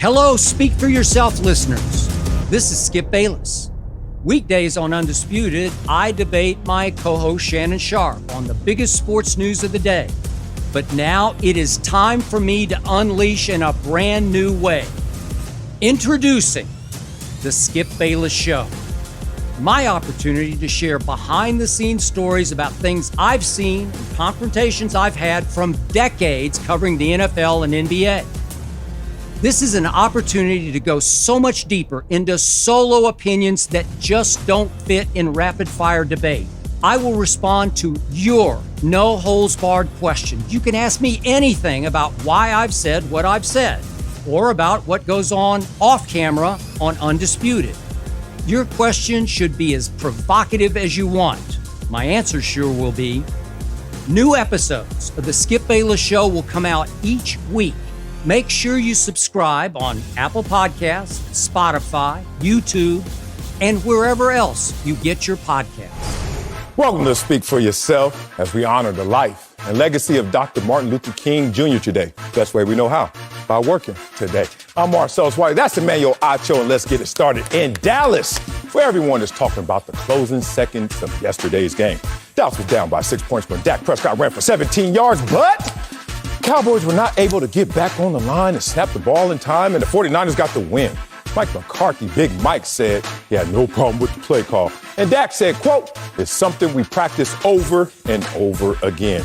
Hello, Speak for Yourself listeners. This is Skip Bayless. Weekdays on Undisputed, I debate my co-host Shannon Sharp on the biggest sports news of the day. But now it is time for me to unleash in a brand new way. Introducing the Skip Bayless Show. My opportunity to share behind-the-scenes stories about things I've seen and confrontations I've had from decades covering the NFL and NBA. This is an opportunity to go so much deeper into solo opinions that just don't fit in rapid-fire debate. I will respond to your no-holds-barred questions. You can ask me anything about why I've said what I've said, or about what goes on off-camera on Undisputed. Your question should be as provocative as you want. My answer sure will be. New episodes of The Skip Bayless Show will come out each week. Make sure you subscribe on Apple Podcasts, Spotify, YouTube, and wherever else you get your podcasts. Welcome to Speak for Yourself as we honor the life and legacy of Dr. Martin Luther King Jr. today. Best way we know how, by working today. I'm Marcellus White. That's Emmanuel Acho, and let's get it started in Dallas, where everyone is talking about the closing seconds of yesterday's game. Dallas was down by 6 points when Dak Prescott ran for 17 yards, but Cowboys were not able to get back on the line and snap the ball in time, and the 49ers got the win. Mike McCarthy, Big Mike, said he had no problem with the play call. And Dak said, quote, "It's something we practice over and over again."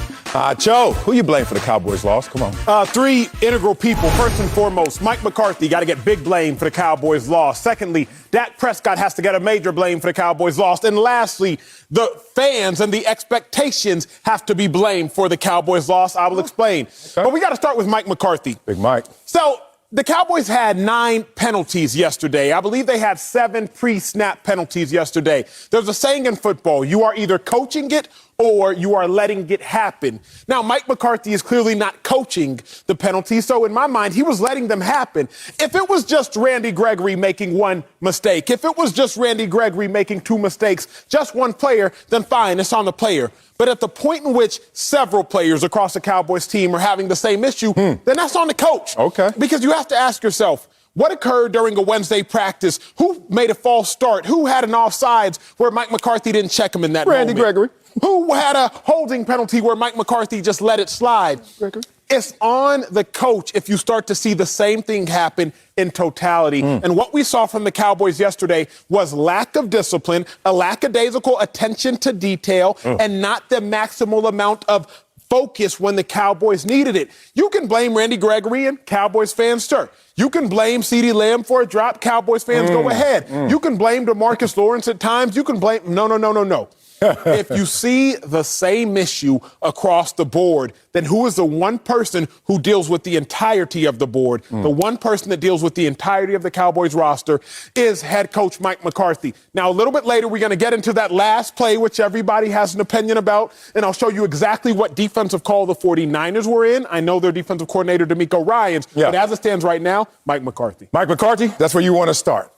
Joe, who you blame for the Cowboys' loss? Come on. Three integral people. First and foremost, Mike McCarthy got to get big blame for the Cowboys' loss. Secondly, Dak Prescott has to get a major blame for the Cowboys' loss. And lastly, the fans and the expectations have to be blamed for the Cowboys' loss. I will explain. Okay. But we got to start with Mike McCarthy. Big Mike. So the Cowboys had 9 penalties yesterday. I believe they had 7 pre-snap penalties yesterday. There's a saying in football, you are either coaching it or you are letting it happen. Now, Mike McCarthy is clearly not coaching the penalties, so in my mind, he was letting them happen. If it was just Randy Gregory making 1 mistake, if it was just Randy Gregory making 2 mistakes, just one player, then fine, it's on the player. But at the point in which several players across the Cowboys team are having the same issue, then that's on the coach. Okay. Because you have to ask yourself, what occurred during a Wednesday practice? Who made a false start? Who had an offsides where Mike McCarthy didn't check him in that moment? Randy Gregory. Who had a holding penalty where Mike McCarthy just let it slide? Gregory. It's on the coach if you start to see the same thing happen in totality. And what we saw from the Cowboys yesterday was lack of discipline, a lackadaisical attention to detail, and not the maximal amount of focus when the Cowboys needed it. You can blame Randy Gregory and Cowboys fans, sir. You can blame CeeDee Lamb for a drop. Cowboys fans, go ahead. You can blame DeMarcus Lawrence at times. You can blame – no. If you see the same issue across the board, then who is the one person who deals with the entirety of the board? The one person that deals with the entirety of the Cowboys roster is head coach Mike McCarthy. Now, a little bit later, we're going to get into that last play, which everybody has an opinion about, and I'll show you exactly what defensive call the 49ers were in. I know their defensive coordinator, DeMeco Ryans, but as it stands right now, Mike McCarthy. Mike McCarthy, that's where you want to start.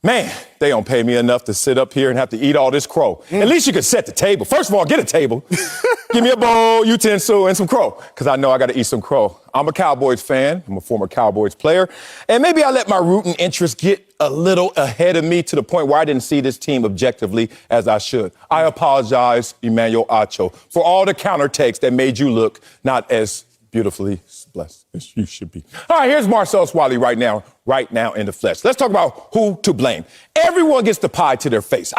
Man, they don't pay me enough to sit up here and have to eat all this crow. At least you could set the table. First of all, get a table. Give me a bowl, utensil, and some crow, because I know I got to eat some crow. I'm a Cowboys fan. I'm a former Cowboys player. And maybe I let my rooting interest get a little ahead of me to the point where I didn't see this team objectively as I should. I apologize, Emmanuel Acho, for all the counter takes that made you look not as beautifully blessed as you should be. All right, here's Marcellus Wiley right now in the flesh. Let's talk about who to blame. Everyone gets the pie to their face.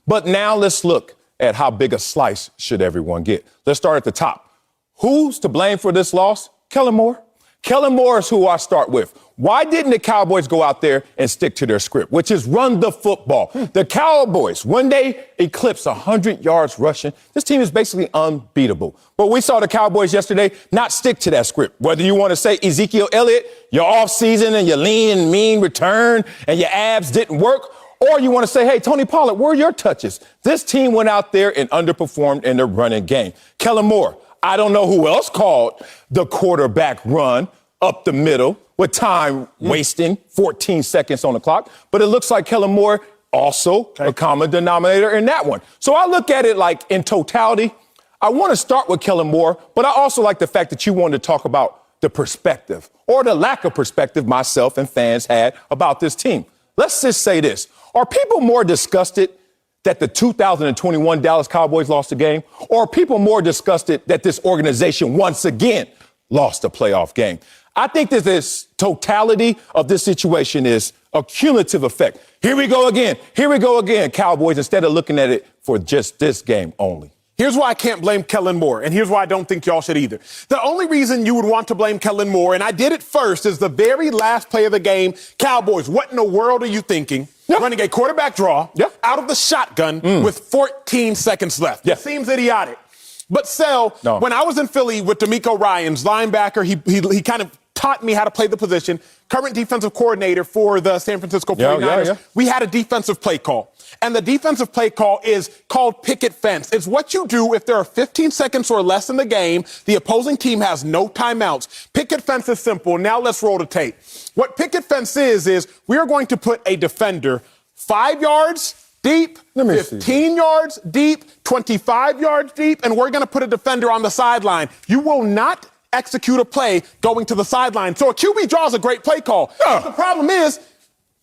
But now let's look at how big a slice should everyone get. Let's start at the top. Who's to blame for this loss? Kellen Moore. Kellen Moore is who I start with. Why didn't the Cowboys go out there and stick to their script, which is run the football? The Cowboys, when they eclipse 100 yards rushing, this team is basically unbeatable. But we saw the Cowboys yesterday not stick to that script. Whether you want to say Ezekiel Elliott, your offseason and your lean and mean return and your abs didn't work, or you want to say, hey, Tony Pollard, where are your touches? This team went out there and underperformed in the running game. Kellen Moore, I don't know who else called the quarterback run up the middle with time wasting 14 seconds on the clock. But it looks like Kellen Moore also a common denominator in that one. So I look at it like in totality, I want to start with Kellen Moore, but I also like the fact that you wanted to talk about the perspective or the lack of perspective myself and fans had about this team. Let's just say this. Are people more disgusted that the 2021 Dallas Cowboys lost the game, or are people more disgusted that this organization once again lost a playoff game? I think that this totality of this situation is a cumulative effect. Here we go again. Here we go again, Cowboys, instead of looking at it for just this game only. Here's why I can't blame Kellen Moore, and here's why I don't think y'all should either. The only reason you would want to blame Kellen Moore, and I did it first, is the very last play of the game. Cowboys, what in the world are you thinking? Yeah. Running a quarterback draw out of the shotgun with 14 seconds left. It seems idiotic. But when I was in Philly with DeMeco Ryans, linebacker, he kind of taught me how to play the position, current defensive coordinator for the San Francisco 49ers. We had a defensive play call. And the defensive play call is called picket fence. It's what you do if there are 15 seconds or less in the game, the opposing team has no timeouts. Picket fence is simple. Now let's roll the tape. What picket fence is we are going to put a defender 5 yards deep, 15 yards deep, 25 yards deep, and we're going to put a defender on the sideline. You will not execute a play going to the sideline. So a QB draw is a great play call. The problem is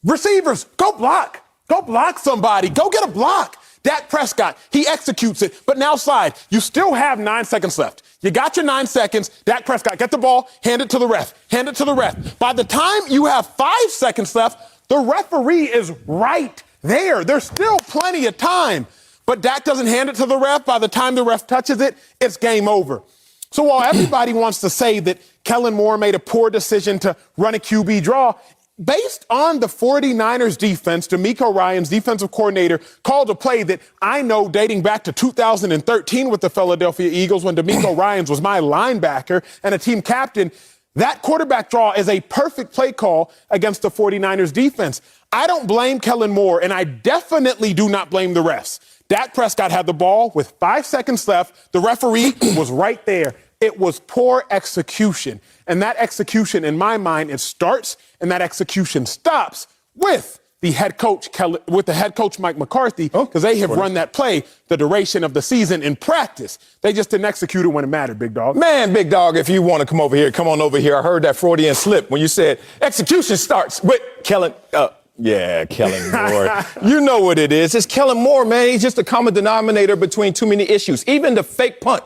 receivers, go block. Go block somebody. Go get a block. Dak Prescott, he executes it. But now slide. You still have 9 seconds left. You got your 9 seconds. Dak Prescott, get the ball, hand it to the ref. Hand it to the ref. By the time you have 5 seconds left, the referee is right there. There's still plenty of time. But Dak doesn't hand it to the ref. By the time the ref touches it, it's game over. So while everybody wants to say that Kellen Moore made a poor decision to run a QB draw, based on the 49ers defense, DeMeco Ryans, defensive coordinator, called a play that I know dating back to 2013 with the Philadelphia Eagles when DeMeco Ryans was my linebacker and a team captain. That quarterback draw is a perfect play call against the 49ers defense. I don't blame Kellen Moore, and I definitely do not blame the refs. Dak Prescott had the ball with 5 seconds left. The referee was right there. It was poor execution. And that execution, in my mind, it starts and that execution stops with the head coach, Mike McCarthy, because they have run that play the duration of the season in practice. They just didn't execute it when it mattered, big dog. Man, big dog, if you want to come over here, come on over here. I heard that Freudian slip when you said execution starts with Kellen. Kellen Moore. You know what it is. It's Kellen Moore, man. He's just a common denominator between too many issues. Even the fake punt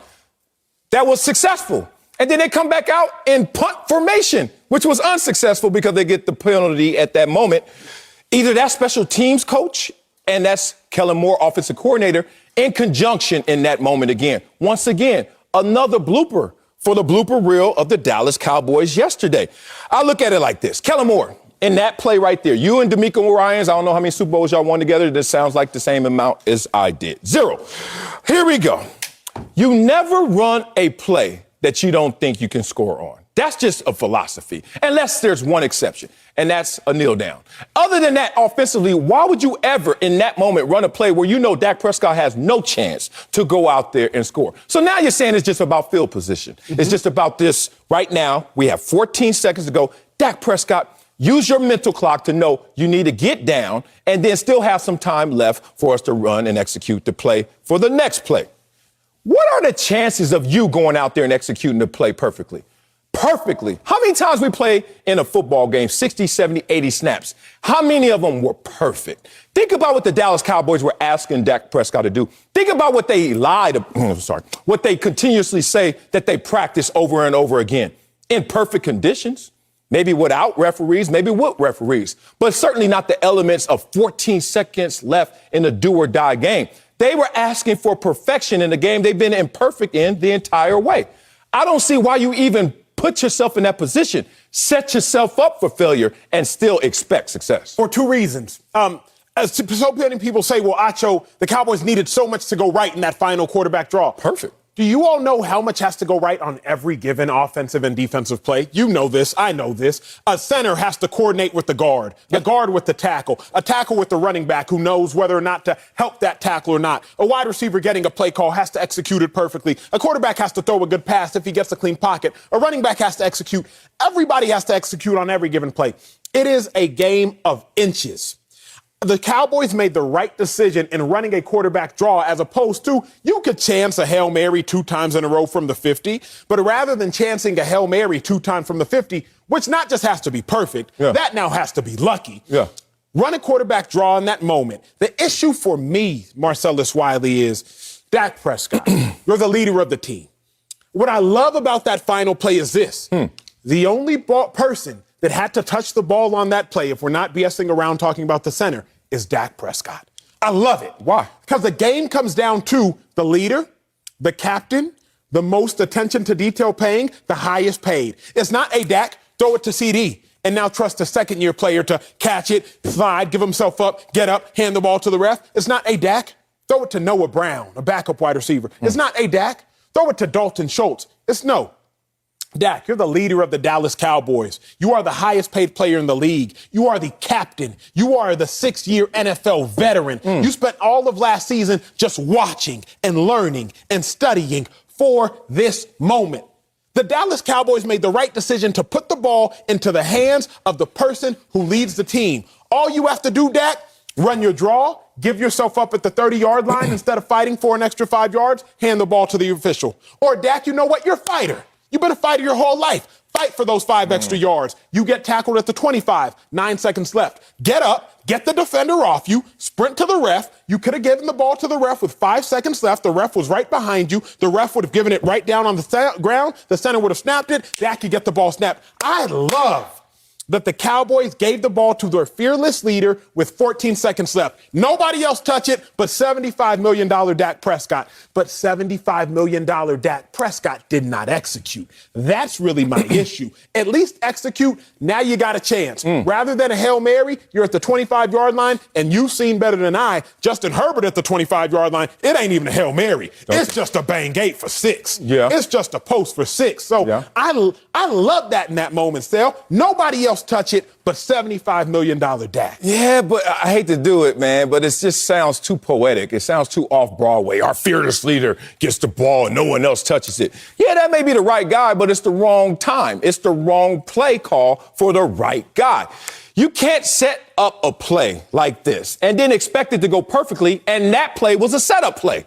that was successful. And then they come back out in punt formation, which was unsuccessful because they get the penalty at that moment. Either that special teams coach, and that's Kellen Moore, offensive coordinator, in conjunction in that moment again. Once again, another blooper for the blooper reel of the Dallas Cowboys yesterday. I look at it like this. Kellen Moore, in that play right there, you and DeMeco Ryans, I don't know how many Super Bowls y'all won together. This sounds like the same amount as I did. 0. Here we go. You never run a play that you don't think you can score on. That's just a philosophy, unless there's one exception, and that's a kneel down. Other than that, offensively, why would you ever in that moment run a play where you know Dak Prescott has no chance to go out there and score? So now you're saying it's just about field position. It's just about this right now. We have 14 seconds to go. Dak Prescott, use your mental clock to know you need to get down and then still have some time left for us to run and execute the play for the next play. What are the chances of you going out there and executing the play perfectly? Perfectly. How many times we play in a football game, 60, 70, 80 snaps? How many of them were perfect? Think about what the Dallas Cowboys were asking Dak Prescott to do. Think about what they what they continuously say that they practice over and over again. In perfect conditions, maybe without referees, maybe with referees, but certainly not the elements of 14 seconds left in a do-or-die game. They were asking for perfection in the game they've been imperfect in the entire way. I don't see why you even put yourself in that position. Set yourself up for failure and still expect success. For 2 reasons. As so many people say, well, Acho, the Cowboys needed so much to go right in that final quarterback draw. Perfect. Do you all know how much has to go right on every given offensive and defensive play? You know this. I know this. A center has to coordinate with the guard with the tackle, a tackle with the running back who knows whether or not to help that tackle or not. A wide receiver getting a play call has to execute it perfectly. A quarterback has to throw a good pass if he gets a clean pocket. A running back has to execute. Everybody has to execute on every given play. It is a game of inches. The Cowboys made the right decision in running a quarterback draw as opposed to you could chance a Hail Mary 2 times in a row from the 50, but rather than chancing a Hail Mary 2 times from the 50, which not just has to be perfect, that now has to be lucky. Run a quarterback draw in that moment. The issue for me, Marcellus Wiley, is Dak Prescott. You're the leader of the team. What I love about that final play is this. The only person that had to touch the ball on that play, if we're not BSing around talking about the center, is Dak Prescott. I love it. Why? Because the game comes down to the leader, the captain, the most attention to detail paying, the highest paid. It's not, hey, Dak, throw it to CD, and now trust a second-year player to catch it, slide, give himself up, get up, hand the ball to the ref. It's not, hey, Dak, throw it to Noah Brown, a backup wide receiver. It's not, hey, Dak, throw it to Dalton Schultz. It's no. Dak, you're the leader of the Dallas Cowboys. You are the highest paid player in the league. You are the captain. You are the 6-year NFL veteran. You spent all of last season just watching and learning and studying for this moment. The Dallas Cowboys made the right decision to put the ball into the hands of the person who leads the team. All you have to do, Dak, run your draw, give yourself up at the 30-yard line instead of fighting for an extra 5 yards, hand the ball to the official. Or, Dak, you know what? You're a fighter. You've been a fighter your whole life. Fight for those 5 extra yards. You get tackled at the 25, 9 seconds left. Get up, get the defender off you, sprint to the ref. You could have given the ball to the ref with 5 seconds left. The ref was right behind you. The ref would have given it right down on the ground. The center would have snapped it. Dak could get the ball snapped. I love that the Cowboys gave the ball to their fearless leader with 14 seconds left. Nobody else touched it but $75 million Dak Prescott. But $75 million Dak Prescott did not execute. That's really my issue. At least execute. Now you got a chance. Rather than a Hail Mary, you're at the 25-yard line, and you've seen better than I. Justin Herbert at the 25-yard line, it ain't even a Hail Mary. It's just a bang 8 for 6. It's just a post for 6. So I love that in that moment, Sale. Nobody else touch it but $75 million Dak. Yeah, but I hate to do it, man, but it just sounds too poetic. It sounds too off-Broadway. Our fearless leader gets the ball and no one else touches it. Yeah, that may be the right guy, but it's the wrong time. It's the wrong play call for the right guy. You can't set up a play like this and then expect it to go perfectly, and that play was a setup play.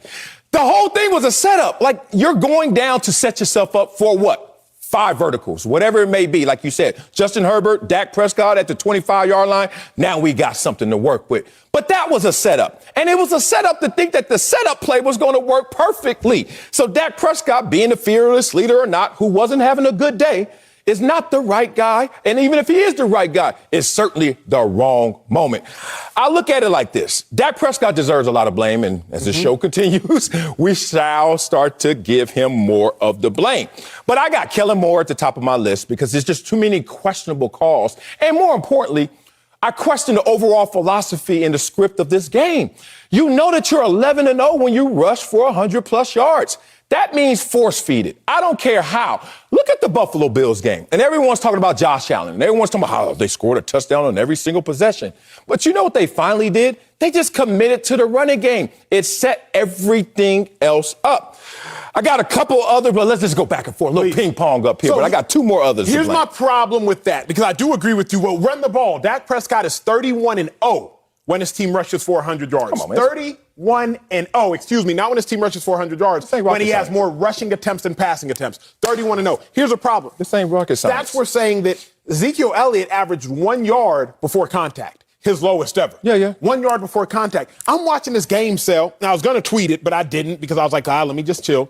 The whole thing was a setup. Like, you're going down to set yourself up for what? 5 verticals, whatever it may be. Like you said, Justin Herbert, Dak Prescott at the 25-yard line. Now we got something to work with. But that was a setup. And it was a setup to think that the setup play was going to work perfectly. So Dak Prescott, being a fearless leader or not, who wasn't having a good day, is not the right guy. And even if he is the right guy, it's certainly the wrong moment. I look at it like this. Dak Prescott deserves a lot of blame. And as the show continues, we shall start to give him more of the blame. But I got Kellen Moore at the top of my list because there's just too many questionable calls. And more importantly, I question the overall philosophy and the script of this game. You know that you're 11-0 when you rush for 100+ yards. That means force feed it. I don't care how. Look at the Buffalo Bills game. And everyone's talking about Josh Allen. And everyone's talking about how they scored a touchdown on every single possession. But you know what they finally did? They just committed to the running game. It set everything else up. I got a couple other, but let's just go back and forth. A little ping pong up here, but I got 2 more others. Here's my problem with that, because I do agree with you. Well, run the ball. Dak Prescott is 31-0 when his team rushes for 100 yards. Come on, man. 31-0, excuse me, not when his team rushes for 100 yards, when he has more rushing attempts than passing attempts. 31-0. Here's a problem. This ain't rocket science. Stats were saying that Ezekiel Elliott averaged 1 yard before contact, his lowest ever. 1 yard before contact. I'm watching this game, Sel. Now, I was going to tweet it, but I didn't because I was like, let me just chill.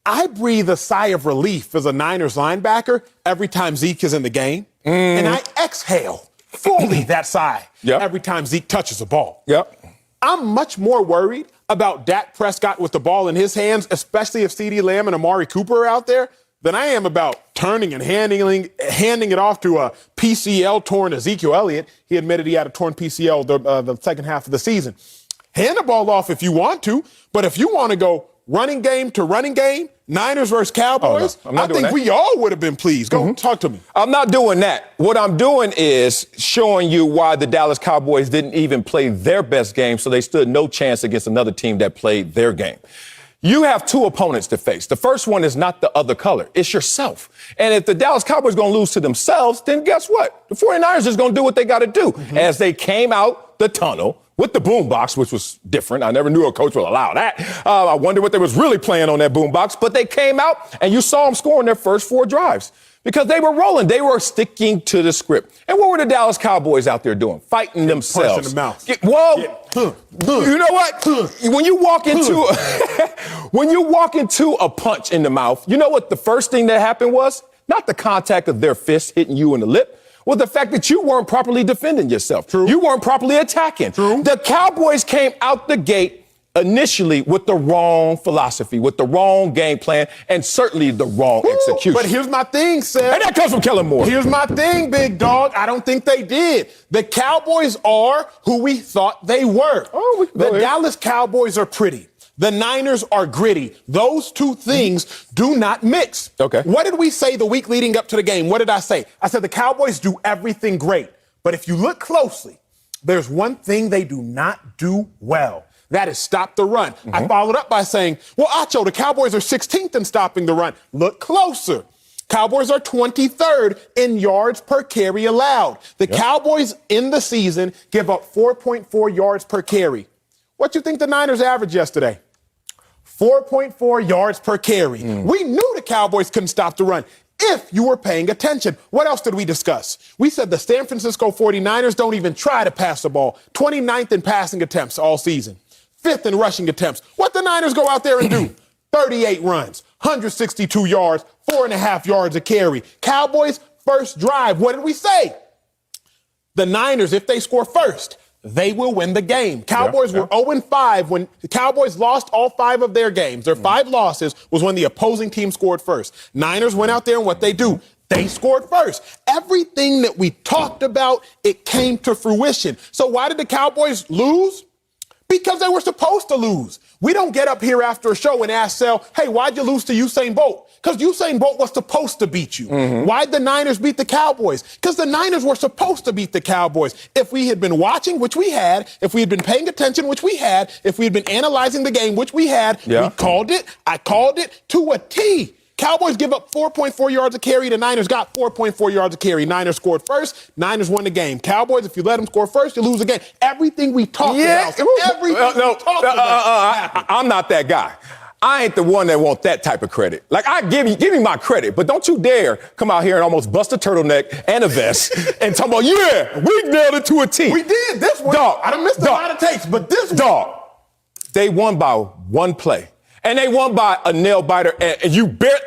I breathe a sigh of relief as a Niners linebacker every time Zeke is in the game, and I exhale fully that sigh every time Zeke touches the ball. I'm much more worried about Dak Prescott with the ball in his hands, especially if CeeDee Lamb and Amari Cooper are out there, than I am about turning and handing it off to a PCL-torn Ezekiel Elliott. He admitted he had a torn PCL the second half of the season. Hand the ball off if you want to, but if you want to go running game to running game, Niners versus Cowboys, I think we all would have been pleased. Go talk to me. I'm not doing that. What I'm doing is showing you why the Dallas Cowboys didn't even play their best game, so they stood no chance against another team that played their game. You have 2 opponents to face. The first one is not the other color. It's yourself. And if the Dallas Cowboys are going to lose to themselves, then guess what? The 49ers is going to do what they got to do. As they came out the tunnel with the boombox, which was different. I never knew a coach would allow that. I wonder what they was really playing on that boombox. But they came out, and you saw them scoring their first 4 drives because they were rolling. They were sticking to the script. And what were the Dallas Cowboys out there doing? Fighting themselves. Punch in the mouth. You know what? When you walk into a punch in the mouth, you know what the first thing that happened was? Not the contact of their fist hitting you in the lip. Well, the fact that you weren't properly defending yourself. True. You weren't properly attacking. True. The Cowboys came out the gate initially with the wrong philosophy, with the wrong game plan, and certainly the wrong execution. But here's my thing, Seth. And that comes from Kellen Moore. Here's my thing, big dog. I don't think they did. The Cowboys are who we thought they were. The Dallas Cowboys are pretty. The Niners are gritty. Those two things do not mix. Okay. What did we say the week leading up to the game? What did I say? I said the Cowboys do everything great. But if you look closely, there's one thing they do not do well. That is stop the run. I followed up by saying, well, Acho, the Cowboys are 16th in stopping the run. Look closer. Cowboys are 23rd in yards per carry allowed. The Cowboys in the season give up 4.4 yards per carry. What you think the Niners averaged yesterday? 4.4 yards per carry. We knew the Cowboys couldn't stop the run if you were paying attention. What else did we discuss? We said the San Francisco 49ers don't even try to pass the ball. 29th in passing attempts all season. 5th in rushing attempts. What the Niners go out there and do? 38 runs, 162 yards, 4.5 yards a carry. Cowboys, first drive. What did we say? The Niners, if they score first, they will win the game. Cowboys were 0-5 when the Cowboys lost all 5 of their games. Their 5 losses was when the opposing team scored first. Niners went out there and what they do? They scored first. Everything that we talked about, it came to fruition. So why did the Cowboys lose? Because they were supposed to lose. We don't get up here after a show and ask Sal, hey, why'd you lose to Usain Bolt? Because Usain Bolt was supposed to beat you. Why'd the Niners beat the Cowboys? Because the Niners were supposed to beat the Cowboys. If we had been watching, which we had, if we had been paying attention, which we had, if we had been analyzing the game, which we had, we called it. I called it to a T. Cowboys give up 4.4 yards a carry. The Niners got 4.4 yards a carry. Niners scored first. Niners won the game. Cowboys, if you let them score first, you lose again. Everything we talked about. Everything we talked about. I'm not that guy. I ain't the one that want that type of credit. Like, I give me my credit, but don't you dare come out here and almost bust a turtleneck and a vest and talk about, yeah, we nailed it to a T. We did. This one, dog, I done missed a lot of takes, but this dog, they won by one play. And they won by a nail biter. And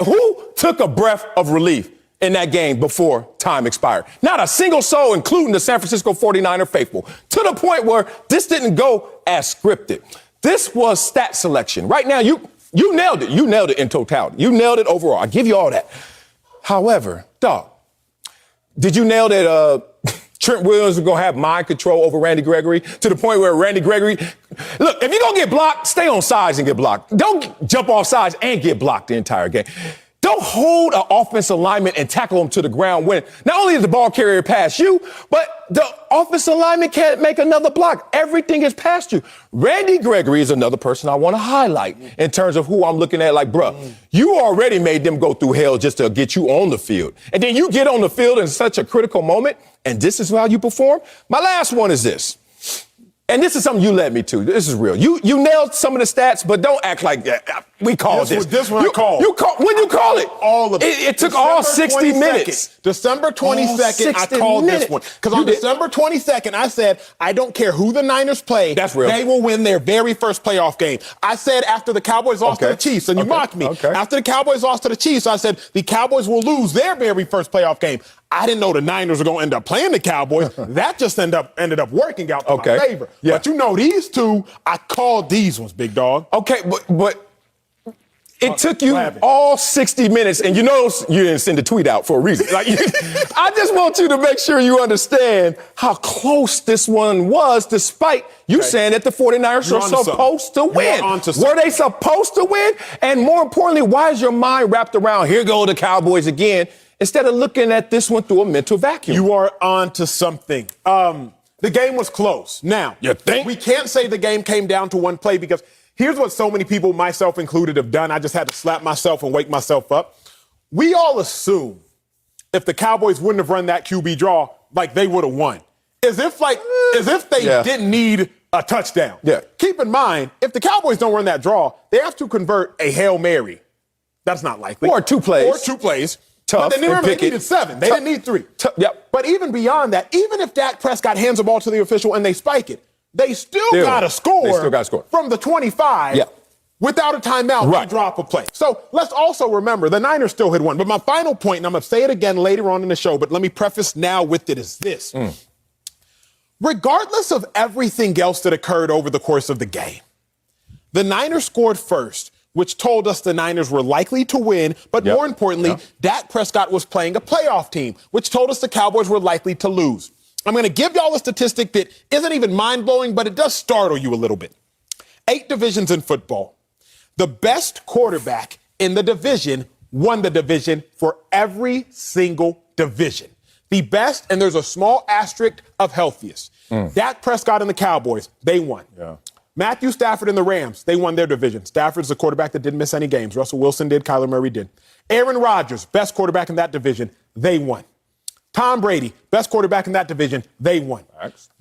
who took a breath of relief in that game before time expired? Not a single soul, including the San Francisco 49er faithful, to the point where this didn't go as scripted. This was stat selection. Right now, you nailed it. You nailed it in totality. You nailed it overall. I give you all that. However, dog, did you nail that Trent Williams was going to have mind control over Randy Gregory to the point where Randy Gregory, look, if you're going to get blocked, stay on sides and get blocked. Don't jump off sides and get blocked the entire game. Don't hold an offensive lineman and tackle him to the ground when not only is the ball carrier past you, but the offensive lineman can't make another block. Everything is past you. Randy Gregory is another person I want to highlight in terms of who I'm looking at. Like, bruh, you already made them go through hell just to get you on the field. And then you get on the field in such a critical moment, and this is how you perform. My last one is this. And this is something you led me to. This is real. You nailed some of the stats, but don't act like we called this. This one I called. When you call it? All of it. It took all 60 minutes. December 22nd, I called this one. Because on December 22nd, I said, I don't care who the Niners play. That's real. They will win their very first playoff game. I said after the Cowboys lost to the Chiefs, and you mocked me. After the Cowboys lost to the Chiefs, I said the Cowboys will lose their very first playoff game. I didn't know the Niners were going to end up playing the Cowboys. That just ended up working out to my favor. Yeah. But you know, these two, I called these ones, big dog. Okay, but it took you all 60 minutes, and you know you didn't send a tweet out for a reason. Like, I just want you to make sure you understand how close this one was, despite you saying that the 49ers were supposed to win. Were they supposed to win? And more importantly, why is your mind wrapped around, here go the Cowboys again, instead of looking at this one through a mental vacuum? You are on to something. The game was close. Now, you think? We can't say the game came down to one play because here's what so many people, myself included, have done. I just had to slap myself and wake myself up. We all assume if the Cowboys wouldn't have run that QB draw, like they would have won. as if they didn't need a touchdown. Yeah. Keep in mind, if the Cowboys don't run that draw, they have to convert a Hail Mary. That's not likely. Or two plays. Tough. But then remember, they needed 7. They didn't need 3. Yep. But even beyond that, even if Dak Prescott hands the ball to the official and they spike it, they still got to score from the 25 without a timeout to drop a play. So let's also remember, the Niners still had won. But my final point, and I'm going to say it again later on in the show, but let me preface now with it, is this. Regardless of everything else that occurred over the course of the game, the Niners scored first, which told us the Niners were likely to win, but more importantly, Dak Prescott was playing a playoff team, which told us the Cowboys were likely to lose. I'm going to give y'all a statistic that isn't even mind-blowing, but it does startle you a little bit. 8 divisions in football. The best quarterback in the division won the division for every single division. The best, and there's a small asterisk of healthiest. Dak Prescott and the Cowboys, they won. Matthew Stafford and the Rams, they won their division. Stafford's the quarterback that didn't miss any games. Russell Wilson did, Kyler Murray did. Aaron Rodgers, best quarterback in that division, they won. Tom Brady, best quarterback in that division, they won.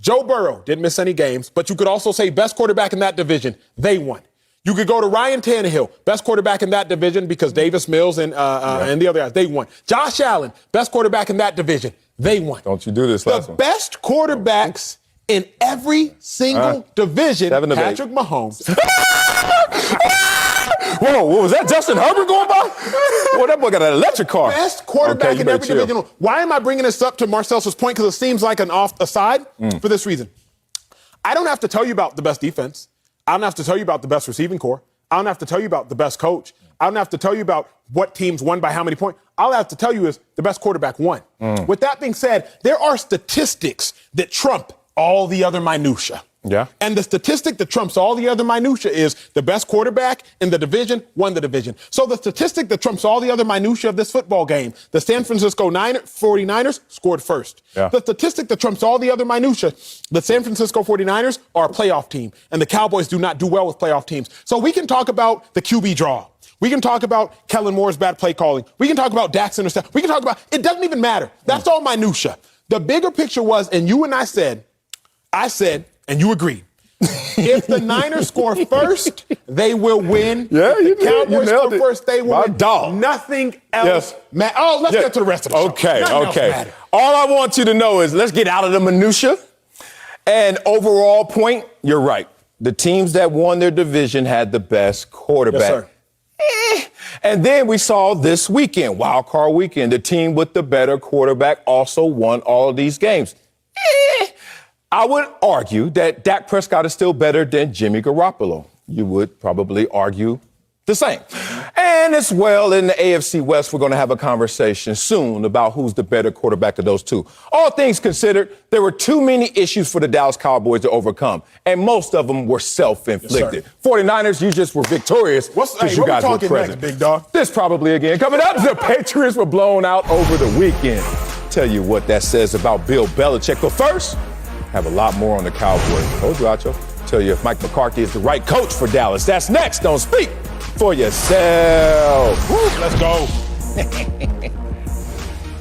Joe Burrow didn't miss any games, but you could also say best quarterback in that division, they won. You could go to Ryan Tannehill, best quarterback in that division because Davis Mills and the other guys, they won. Josh Allen, best quarterback in that division, they won. Don't you do this last one. The best quarterbacks in every single division, Patrick Mahomes. Whoa, what was that? Justin Herbert going by? Well, that boy got an electric car. Best quarterback in every division. Why am I bringing this up to Marcel's point? Because it seems like an aside for this reason. I don't have to tell you about the best defense. I don't have to tell you about the best receiving core. I don't have to tell you about the best coach. I don't have to tell you about what teams won by how many points. All I have to tell you is the best quarterback won. With that being said, there are statistics that trump all the other minutia. And the statistic that trumps all the other minutia is the best quarterback in the division won the division. So the statistic that trumps all the other minutia of this football game, the San Francisco 49ers scored first. The statistic that trumps all the other minutia, the San Francisco 49ers are a playoff team, and the Cowboys do not do well with playoff teams. So we can talk about the QB draw. We can talk about Kellen Moore's bad play calling. We can talk about Dak's interception. We can talk about, it doesn't even matter. That's all minutia. The bigger picture was, and you and I said, and you agreed, if the Niners score first, they will win. If the Cowboys score first, they will win. Nothing else matters. Oh, let's get to the rest of the show. Okay. All I want you to know is let's get out of the minutia. And overall point, you're right. The teams that won their division had the best quarterback. And then we saw this weekend, wild card weekend, the team with the better quarterback also won all of these games. I would argue that Dak Prescott is still better than Jimmy Garoppolo. You would probably argue the same. And as well, in the AFC West, we're going to have a conversation soon about who's the better quarterback of those two. All things considered, there were too many issues for the Dallas Cowboys to overcome, and most of them were self-inflicted. 49ers, you just were victorious because you guys were present. Next, big dog? This probably again. Coming up, the Patriots were blown out over the weekend. Tell you what that says about Bill Belichick. But first, have a lot more on the Cowboys. Told you, Acho. Tell you if Mike McCarthy is the right coach for Dallas. That's next. Don't speak for yourself. Woo, let's go.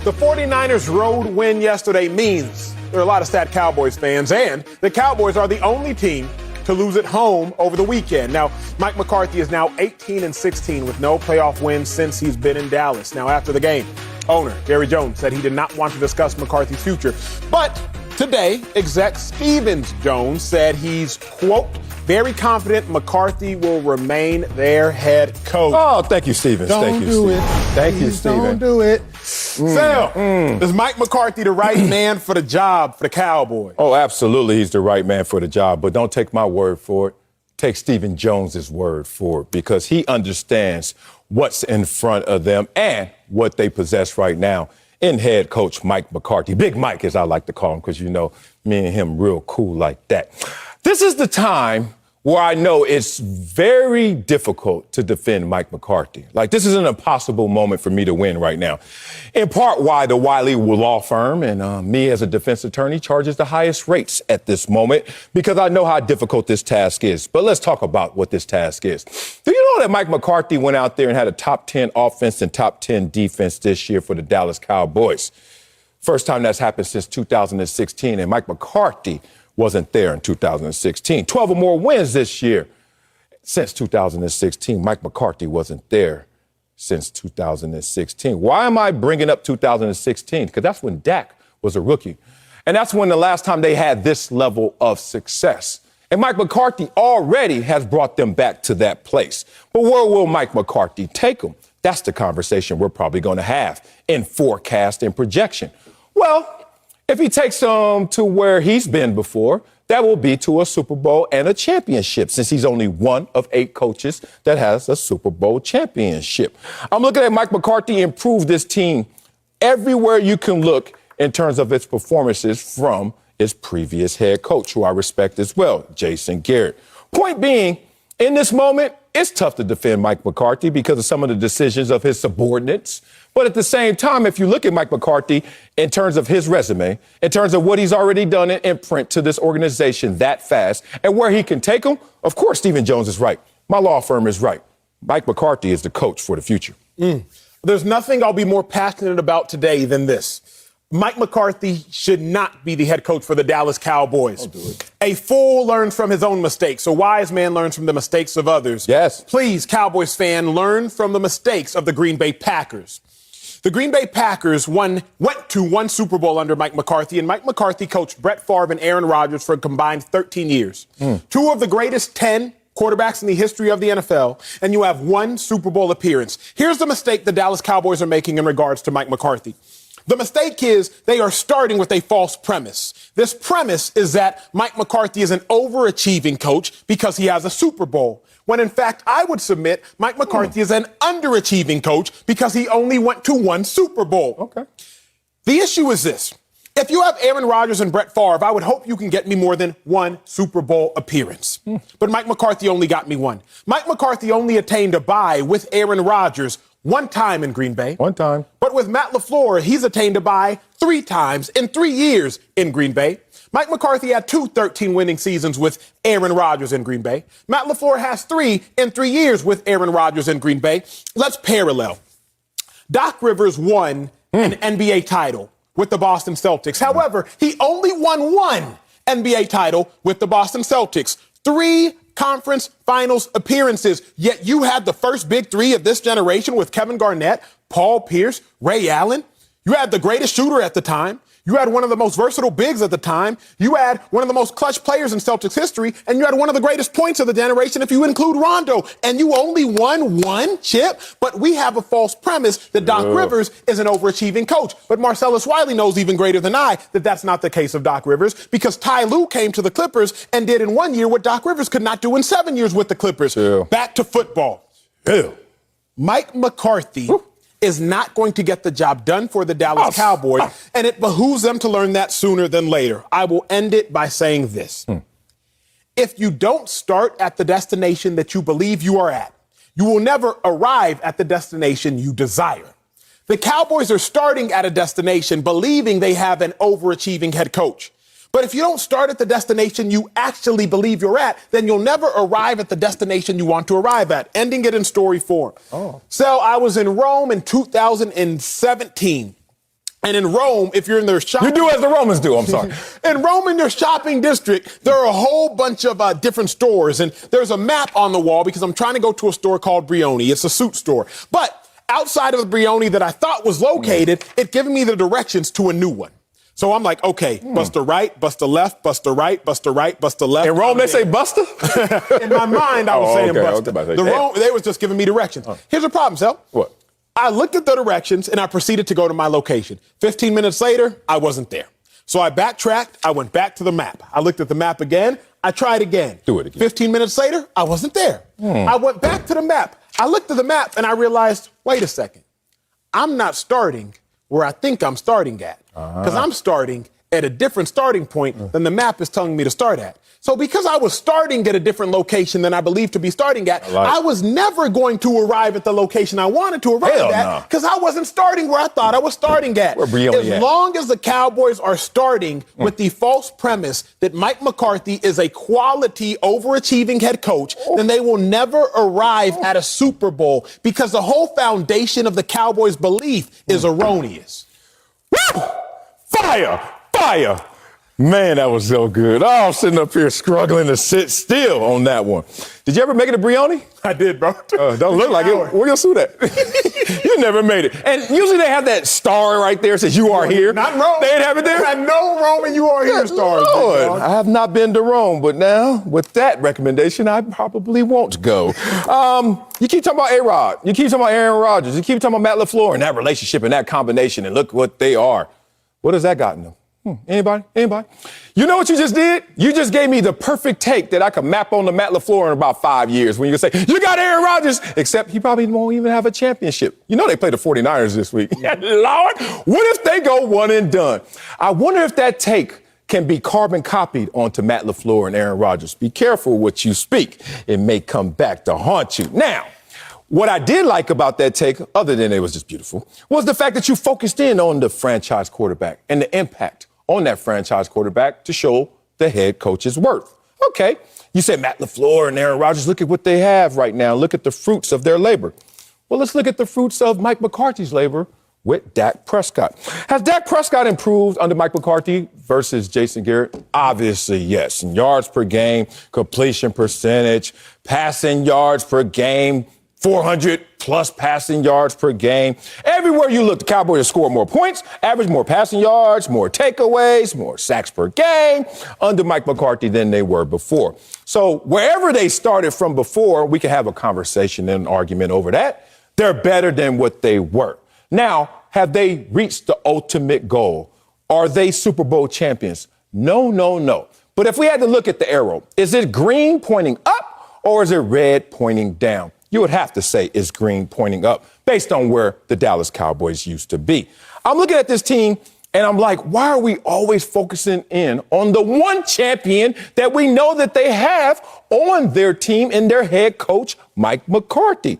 The 49ers road win yesterday means there are a lot of sad Cowboys fans, and the Cowboys are the only team to lose at home over the weekend. Now, Mike McCarthy is now 18-16 with no playoff wins since he's been in Dallas. Now, after the game, owner Jerry Jones said he did not want to discuss McCarthy's future, but today, exec Stevens Jones said he's, quote, very confident McCarthy will remain their head coach. Oh, thank you, Stevens. Thank you, Stevens. Thank you, Stevens. Don't do it. Sam, is Mike McCarthy the right man for the job for the Cowboys? Oh, absolutely, he's the right man for the job. But don't take my word for it. Take Stephen Jones's word for it, because he understands what's in front of them and what they possess right now in head coach Mike McCarthy. Big Mike, as I like to call him, because you know me and him real cool like that. This is the time where I know it's very difficult to defend Mike McCarthy. Like, this is an impossible moment for me to win right now. In part, why the Wiley law firm and me as a defense attorney charges the highest rates at this moment, because I know how difficult this task is. But let's talk about what this task is. Do you know that Mike McCarthy went out there and had a top 10 offense and top 10 defense this year for the Dallas Cowboys? First time that's happened since 2016, and Mike McCarthy wasn't there in 2016. 12 or more wins this year. Since 2016, Mike McCarthy wasn't there since 2016. Why am I bringing up 2016? Because that's when Dak was a rookie. And that's when the last time they had this level of success. And Mike McCarthy already has brought them back to that place. But where will Mike McCarthy take them? That's the conversation we're probably going to have in forecast and projection. Well, if he takes them to where he's been before, that will be to a Super Bowl and a championship, since he's only one of 8 coaches that has a Super Bowl championship. I'm looking at Mike McCarthy improve this team everywhere you can look in terms of its performances from his previous head coach, who I respect as well, Jason Garrett. Point being, in this moment, it's tough to defend Mike McCarthy because of some of the decisions of his subordinates. But at the same time, if you look at Mike McCarthy in terms of his resume, in terms of what he's already done in imprint to this organization that fast, and where he can take them, of course, Stephen Jones is right. My law firm is right. Mike McCarthy is the coach for the future. There's nothing I'll be more passionate about today than this. Mike McCarthy should not be the head coach for the Dallas Cowboys. Don't do it. A fool learns from his own mistakes. A wise man learns from the mistakes of others. Yes. Please, Cowboys fan, learn from the mistakes of the Green Bay Packers. The Green Bay Packers went to one Super Bowl under Mike McCarthy, and Mike McCarthy coached Brett Favre and Aaron Rodgers for a combined 13 years. 2 of the greatest 10 quarterbacks in the history of the NFL, and you have 1 Super Bowl appearance. Here's the mistake the Dallas Cowboys are making in regards to Mike McCarthy. The mistake is they are starting with a false premise. This premise is that Mike McCarthy is an overachieving coach because he has a Super Bowl. When in fact, I would submit Mike McCarthy is an underachieving coach because he only went to 1 Super Bowl. Okay. The issue is this. If you have Aaron Rodgers and Brett Favre, I would hope you can get me more than 1 Super Bowl appearance. But Mike McCarthy only got me 1. Mike McCarthy only attained a bye with Aaron Rodgers 1 time in Green Bay. 1 time. But with Matt LaFleur, he's attained a bye 3 times in 3 years in Green Bay. Mike McCarthy had 2 13-winning seasons with Aaron Rodgers in Green Bay. Matt LaFleur has 3 in 3 years with Aaron Rodgers in Green Bay. Let's parallel. Doc Rivers won an NBA title with the Boston Celtics. However, he only won 1 NBA title with the Boston Celtics. 3 conference finals appearances, yet you had the first big 3 of this generation with Kevin Garnett, Paul Pierce, Ray Allen. You had the greatest shooter at the time. You had one of the most versatile bigs at the time. You had one of the most clutch players in Celtics history, and you had one of the greatest points of the generation if you include Rondo, and you only won 1 chip. But we have a false premise that Doc Rivers is an overachieving coach. But Marcellus Wiley knows even greater than I that that's not the case of Doc Rivers, because Ty Lue came to the Clippers and did in 1 year what Doc Rivers could not do in 7 years with the Clippers. Back to football. Mike McCarthy is not going to get the job done for the Dallas Cowboys, and it behooves them to learn that sooner than later. I will end it by saying this. If you don't start at the destination that you believe you are at, you will never arrive at the destination you desire. The Cowboys are starting at a destination believing they have an overachieving head coach. But if you don't start at the destination you actually believe you're at, then you'll never arrive at the destination you want to arrive at. Ending it in story form. So I was in Rome in 2017. And in Rome, if you're in their shopping... You do as the Romans do, I'm sorry. In Rome, in their shopping district, there are a whole bunch of different stores. And there's a map on the wall because I'm trying to go to a store called Brioni. It's a suit store. But outside of the Brioni that I thought was located, it gave me the directions to a new one. So I'm like, okay, bust a right, bust a left, bust a right, bust a right, bust a left. In Rome, they say buster? In my mind, I was saying buster. Rome, they was just giving me directions. Here's the problem, Sel. What? I looked at the directions and I proceeded to go to my location. 15 minutes later, I wasn't there. So I backtracked. I went back to the map. I looked at the map again. I tried again. Do it again. 15 minutes later, I wasn't there. I went back to the map. I looked at the map and I realized, wait a second. I'm not starting where I think I'm starting at. Because I'm starting at a different starting point than the map is telling me to start at. So because I was starting at a different location than I believed to be starting at, I was never going to arrive at the location I wanted to arrive at because I wasn't starting where I thought I was starting at. As long as the Cowboys are starting with the false premise that Mike McCarthy is a quality, overachieving head coach, then they will never arrive at a Super Bowl because the whole foundation of the Cowboys' belief is erroneous. Fire. Man, that was so good. Oh, I'm sitting up here struggling to sit still on that one. Did you ever make it to Brioni? I did, bro. Don't look like it. Where your suit at? You never made it. And usually they have that star right there that says you are here. Not Rome. They didn't have it there? I know Rome and you are here stars. Lord, I have not been to Rome, but now with that recommendation, I probably won't go. You keep talking about A-Rod. You keep talking about Aaron Rodgers. You keep talking about Matt LaFleur and that relationship and that combination, and look what they are. What has that gotten them? Anybody? You know what you just did? You just gave me the perfect take that I could map on to Matt LaFleur in about 5 years when you say, you got Aaron Rodgers, except he probably won't even have a championship. You know they play the 49ers this week. Lord, what if they go one and done? I wonder if that take can be carbon copied onto Matt LaFleur and Aaron Rodgers. Be careful what you speak. It may come back to haunt you. Now, what I did like about that take, other than it was just beautiful, was the fact that you focused in on the franchise quarterback and the impact on that franchise quarterback to show the head coach's worth. Okay, you said Matt LaFleur and Aaron Rodgers, look at what they have right now. Look at the fruits of their labor. Well, let's look at the fruits of Mike McCarthy's labor with Dak Prescott. Has Dak Prescott improved under Mike McCarthy versus Jason Garrett? Obviously, yes. In yards per game, completion percentage, passing yards per game, 400 plus passing yards per game. Everywhere you look, the Cowboys have scored more points, average more passing yards, more takeaways, more sacks per game under Mike McCarthy than they were before. So wherever they started from before, we can have a conversation and an argument over that. They're better than what they were. Now, have they reached the ultimate goal? Are they Super Bowl champions? No. But if we had to look at the arrow, is it green pointing up or is it red pointing down? You would have to say it's green pointing up based on where the Dallas Cowboys used to be. I'm looking at this team and I'm like, why are we always focusing in on the one champion that we know that they have on their team and their head coach, Mike McCarthy?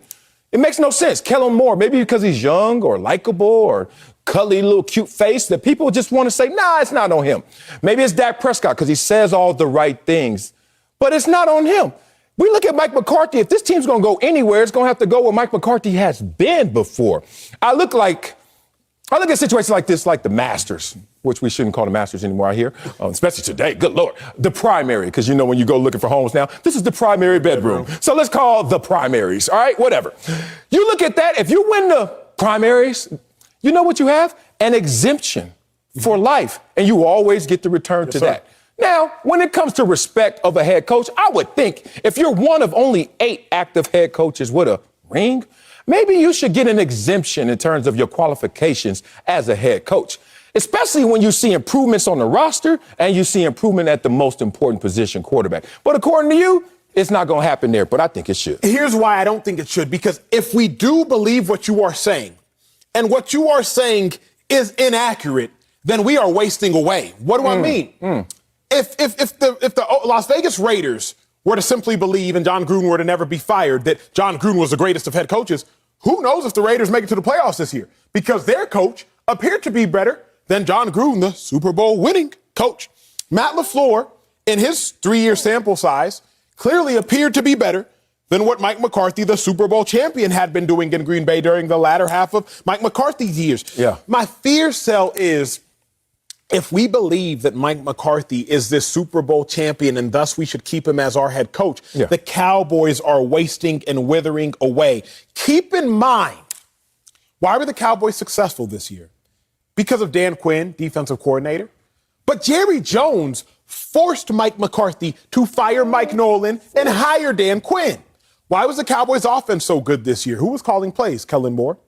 It makes no sense. Kellen Moore, maybe because he's young or likable or cuddly little cute face that people just want to say, nah, it's not on him. Maybe it's Dak Prescott because he says all the right things, but it's not on him. We look at Mike McCarthy. If this team's going to go anywhere, it's going to have to go where Mike McCarthy has been before. I look at situations like this, like the Masters, which we shouldn't call the Masters anymore out here, especially today. Good Lord. The primary, because you know when you go looking for homes now, this is the primary bedroom. So let's call the primaries, all right? Whatever. You look at that. If you win the primaries, you know what you have? An exemption for life, and you always get to return to that. Now, when it comes to respect of a head coach, I would think if you're one of only 8 active head coaches with a ring, maybe you should get an exemption in terms of your qualifications as a head coach, especially when you see improvements on the roster and you see improvement at the most important position, quarterback. But according to you, it's not going to happen there, but I think it should. Here's why I don't think it should, because if we do believe what you are saying, and what you are saying is inaccurate, then we are wasting away. What do I mean? If the Las Vegas Raiders were to simply believe, and John Gruden were to never be fired, that John Gruden was the greatest of head coaches, who knows if the Raiders make it to the playoffs this year? Because their coach appeared to be better than John Gruden, the Super Bowl winning coach. Matt LaFleur, in his 3-year sample size, clearly appeared to be better than what Mike McCarthy, the Super Bowl champion, had been doing in Green Bay during the latter half of Mike McCarthy's years. Yeah. My fear cell is, if we believe that Mike McCarthy is this Super Bowl champion and thus we should keep him as our head coach, the Cowboys are wasting and withering away. Keep in mind, why were the Cowboys successful this year? Because of Dan Quinn, defensive coordinator. But Jerry Jones forced Mike McCarthy to fire Mike Nolan and hire Dan Quinn. Why was the Cowboys offense so good this year? Who was calling plays? Kellen Moore.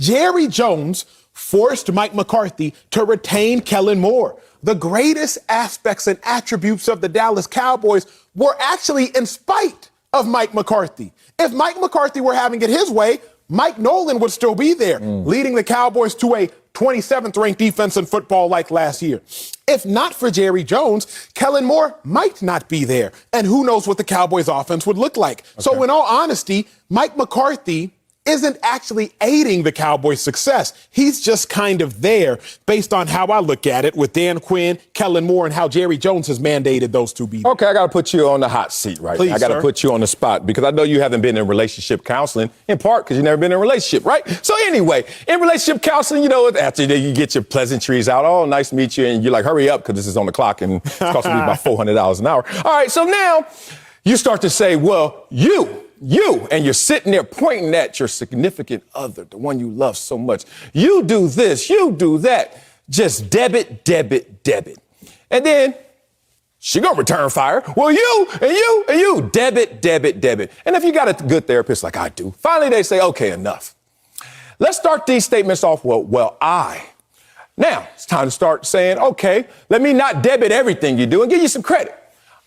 Jerry Jones forced Mike McCarthy to retain Kellen Moore. The greatest aspects and attributes of the Dallas Cowboys were actually in spite of Mike McCarthy. If Mike McCarthy were having it his way, Mike Nolan would still be there, leading the Cowboys to a 27th ranked defense in football like last year. If not for Jerry Jones, Kellen Moore might not be there. And who knows what the Cowboys offense would look like. So in all honesty, Mike McCarthy isn't actually aiding the Cowboys' success. He's just kind of there based on how I look at it with Dan Quinn, Kellen Moore, and how Jerry Jones has mandated those two be. Okay, I got to put you on the hot seat right Please, now. I got to sir. put you on the spot because I know you haven't been in relationship counseling, in part because you've never been in a relationship, right? So anyway, in relationship counseling, you know, after you get your pleasantries out, oh, nice to meet you, and you're like, hurry up because this is on the clock and it's costing me about $400 an hour. All right, so now you start to say, well, you, and you're sitting there pointing at your significant other, the one you love so much. You do this, you do that. Just debit. And then she gonna return fire. Well, you, debit. And if you got a good therapist like I do, finally they say, okay, enough. Let's start these statements off, well, I. Now, it's time to start saying, okay, let me not debit everything you do and give you some credit.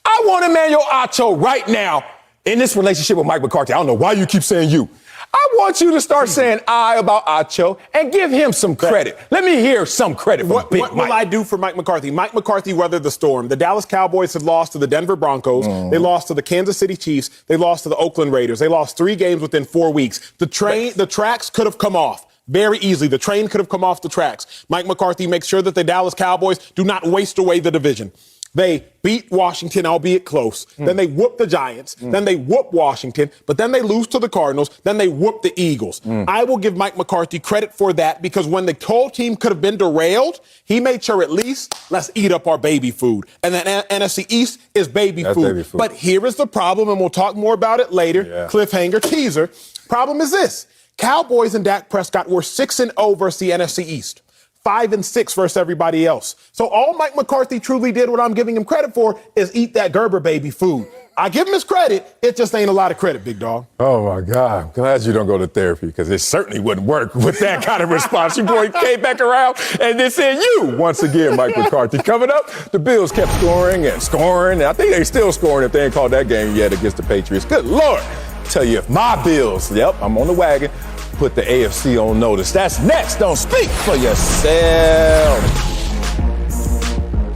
I want Emmanuel Acho right now in this relationship with Mike McCarthy. I don't know why you keep saying you. I want you to start saying I about Acho and give him some credit. Let me hear some credit from Big Mike. What will I do for Mike McCarthy? Mike McCarthy weathered the storm. The Dallas Cowboys have lost to the Denver Broncos. They lost to the Kansas City Chiefs. They lost to the Oakland Raiders. They lost 3 games within 4 weeks. The tracks could have come off very easily. The train could have come off the tracks. Mike McCarthy makes sure that the Dallas Cowboys do not waste away the division. They beat Washington, albeit close. Then they whoop the Giants. Then they whoop Washington. But then they lose to the Cardinals. Then they whoop the Eagles. I will give Mike McCarthy credit for that because when the whole team could have been derailed, he made sure at least let's eat up our baby food. And then NFC East is baby food. But here is the problem, and we'll talk more about it later. Cliffhanger, teaser. Problem is this. Cowboys and Dak Prescott were 6-0 versus the NFC East. 5-6 versus everybody else. So all Mike McCarthy truly did, what I'm giving him credit for, is eat that Gerber baby food. I give him his credit. It just ain't a lot of credit, big dog. Oh, my God. I'm glad you don't go to therapy because it certainly wouldn't work with that kind of response. Your boy came back around and they said you once again, Mike McCarthy. Coming up, the Bills kept scoring. And I think they still scoring if they ain't called that game yet against the Patriots. Good Lord. Tell you if my Bills, I'm on the wagon, put the AFC on notice. That's next. Don't speak for yourself.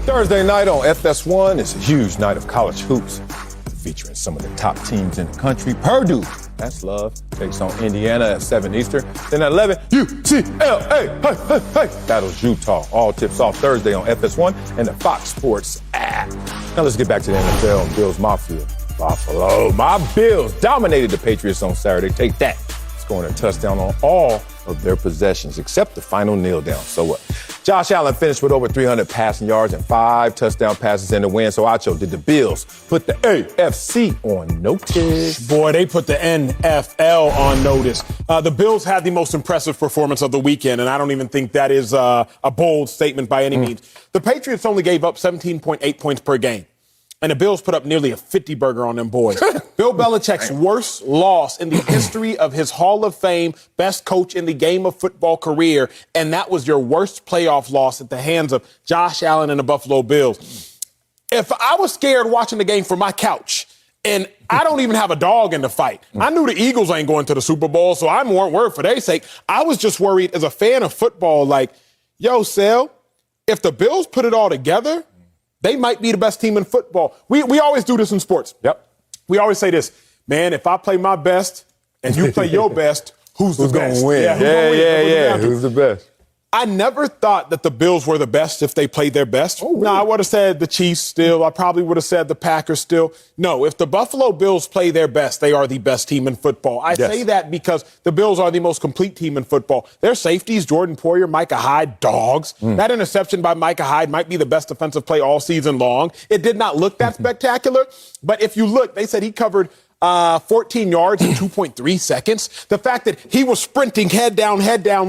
Thursday night on FS1 is a huge night of college hoops, featuring some of the top teams in the country. Purdue, that's love, takes on Indiana at 7 Eastern. Then at 11, UCLA, hey, battles Utah. All tips off Thursday on FS1 and the Fox Sports app. Now let's get back to the NFL and Bills Mafia. Buffalo, my Bills dominated the Patriots on Saturday. Take that. Scoring a touchdown on all of their possessions, except the final kneel down. So what? Josh Allen finished with over 300 passing yards and 5 touchdown passes in the win. So Acho, did the Bills put the AFC on notice? Boy, they put the NFL on notice. The Bills had the most impressive performance of the weekend, and I don't even think that is a bold statement by any means. The Patriots only gave up 17.8 points per game. And the Bills put up nearly a 50-burger on them boys. Bill Belichick's worst loss in the history of his Hall of Fame, best coach in the game of football career, and that was your worst playoff loss at the hands of Josh Allen and the Buffalo Bills. If I was scared watching the game from my couch, and I don't even have a dog in the fight, I knew the Eagles ain't going to the Super Bowl, so I weren't worried for their sake. I was just worried as a fan of football, like, yo, Sel, if the Bills put it all together, they might be the best team in football. We always do this in sports. We always say this, man, if I play my best and you play your best, who's the best? Who's going to win? Yeah. Who's the best? I never thought that the Bills were the best if they played their best. Oh, really? No, I would have said the Chiefs still. I probably would have said the Packers still. No, if the Buffalo Bills play their best, they are the best team in football. I say that because the Bills are the most complete team in football. Their safeties, Jordan Poyer, Micah Hyde, dogs. That interception by Micah Hyde might be the best defensive play all season long. It did not look that spectacular, but if you look, they said he covered 14 yards in 2.3 seconds. The fact that he was sprinting head down,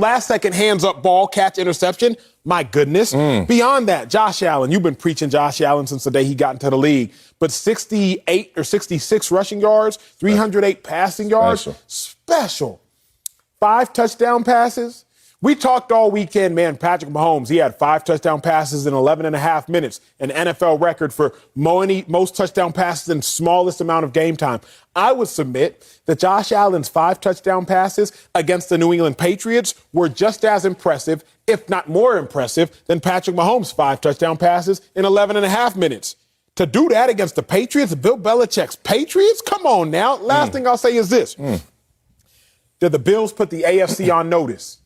last second hands up, ball, catch, interception. My goodness. Beyond that, Josh Allen, you've been preaching Josh Allen since the day he got into the league, but 68 or 66 rushing yards, 308 passing yards. Special. 5 touchdown passes. We talked all weekend, man, Patrick Mahomes, he had 5 touchdown passes in 11 and a half minutes, an NFL record for most touchdown passes in smallest amount of game time. I would submit that Josh Allen's 5 touchdown passes against the New England Patriots were just as impressive, if not more impressive, than Patrick Mahomes' 5 touchdown passes in 11 and a half minutes. To do that against the Patriots, Bill Belichick's Patriots? Come on now. Last thing I'll say is this. Did the Bills put the AFC on notice?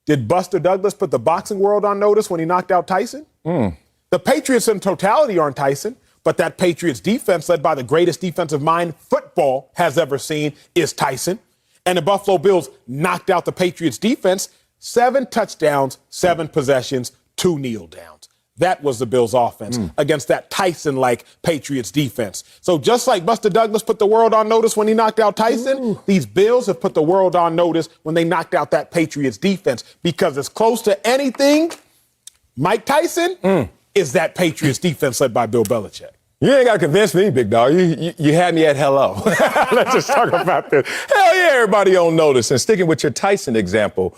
Did Buster Douglas put the boxing world on notice when he knocked out Tyson? The Patriots in totality aren't Tyson, but that Patriots defense, led by the greatest defensive mind football has ever seen, is Tyson. And the Buffalo Bills knocked out the Patriots defense, 7 touchdowns, 7 possessions, 2 kneel downs. That was the Bills' offense against that Tyson-like Patriots defense. So just like Buster Douglas put the world on notice when he knocked out Tyson, these Bills have put the world on notice when they knocked out that Patriots defense, because as close to anything, Mike Tyson is that Patriots defense led by Bill Belichick. You ain't got to convince me, big dog. You had me at hello. Let's just talk about this. Hell yeah, everybody on notice. And sticking with your Tyson example,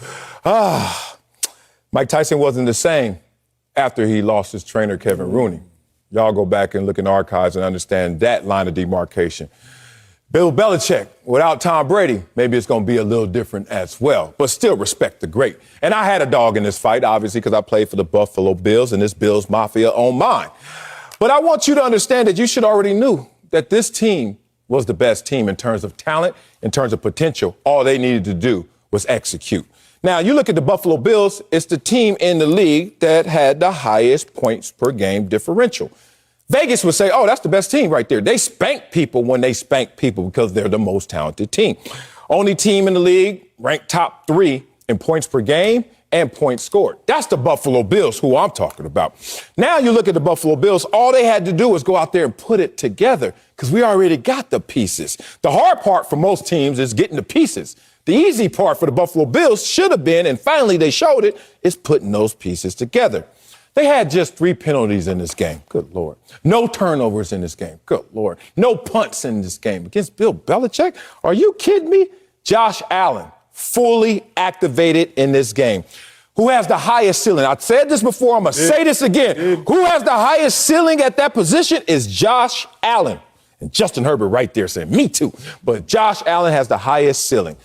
Mike Tyson wasn't the same after he lost his trainer, Kevin Rooney. Y'all go back and look in the archives and understand that line of demarcation. Bill Belichick, without Tom Brady, maybe it's going to be a little different as well, but still respect the great. And I had a dog in this fight, obviously, because I played for the Buffalo Bills, and this Bills Mafia on mine. But I want you to understand that you should already knew that this team was the best team in terms of talent, in terms of potential. All they needed to do was execute. Now, you look at the Buffalo Bills, it's the team in the league that had the highest points per game differential. Vegas would say, oh, that's the best team right there. They spank people when they spank people because they're the most talented team. Only team in the league ranked top 3 in points per game and points scored. That's the Buffalo Bills, who I'm talking about. Now you look at the Buffalo Bills, all they had to do was go out there and put it together because we already got the pieces. The hard part for most teams is getting the pieces. The easy part for the Buffalo Bills should have been, and finally they showed it, is putting those pieces together. They had just 3 penalties in this game. Good Lord. No turnovers in this game. Good Lord. No punts in this game against Bill Belichick. Are you kidding me? Josh Allen, fully activated in this game. Who has the highest ceiling? I've said this before. I'm going to say this again. Who has the highest ceiling at that position is Josh Allen. And Justin Herbert right there saying, me too. But Josh Allen has the highest ceiling.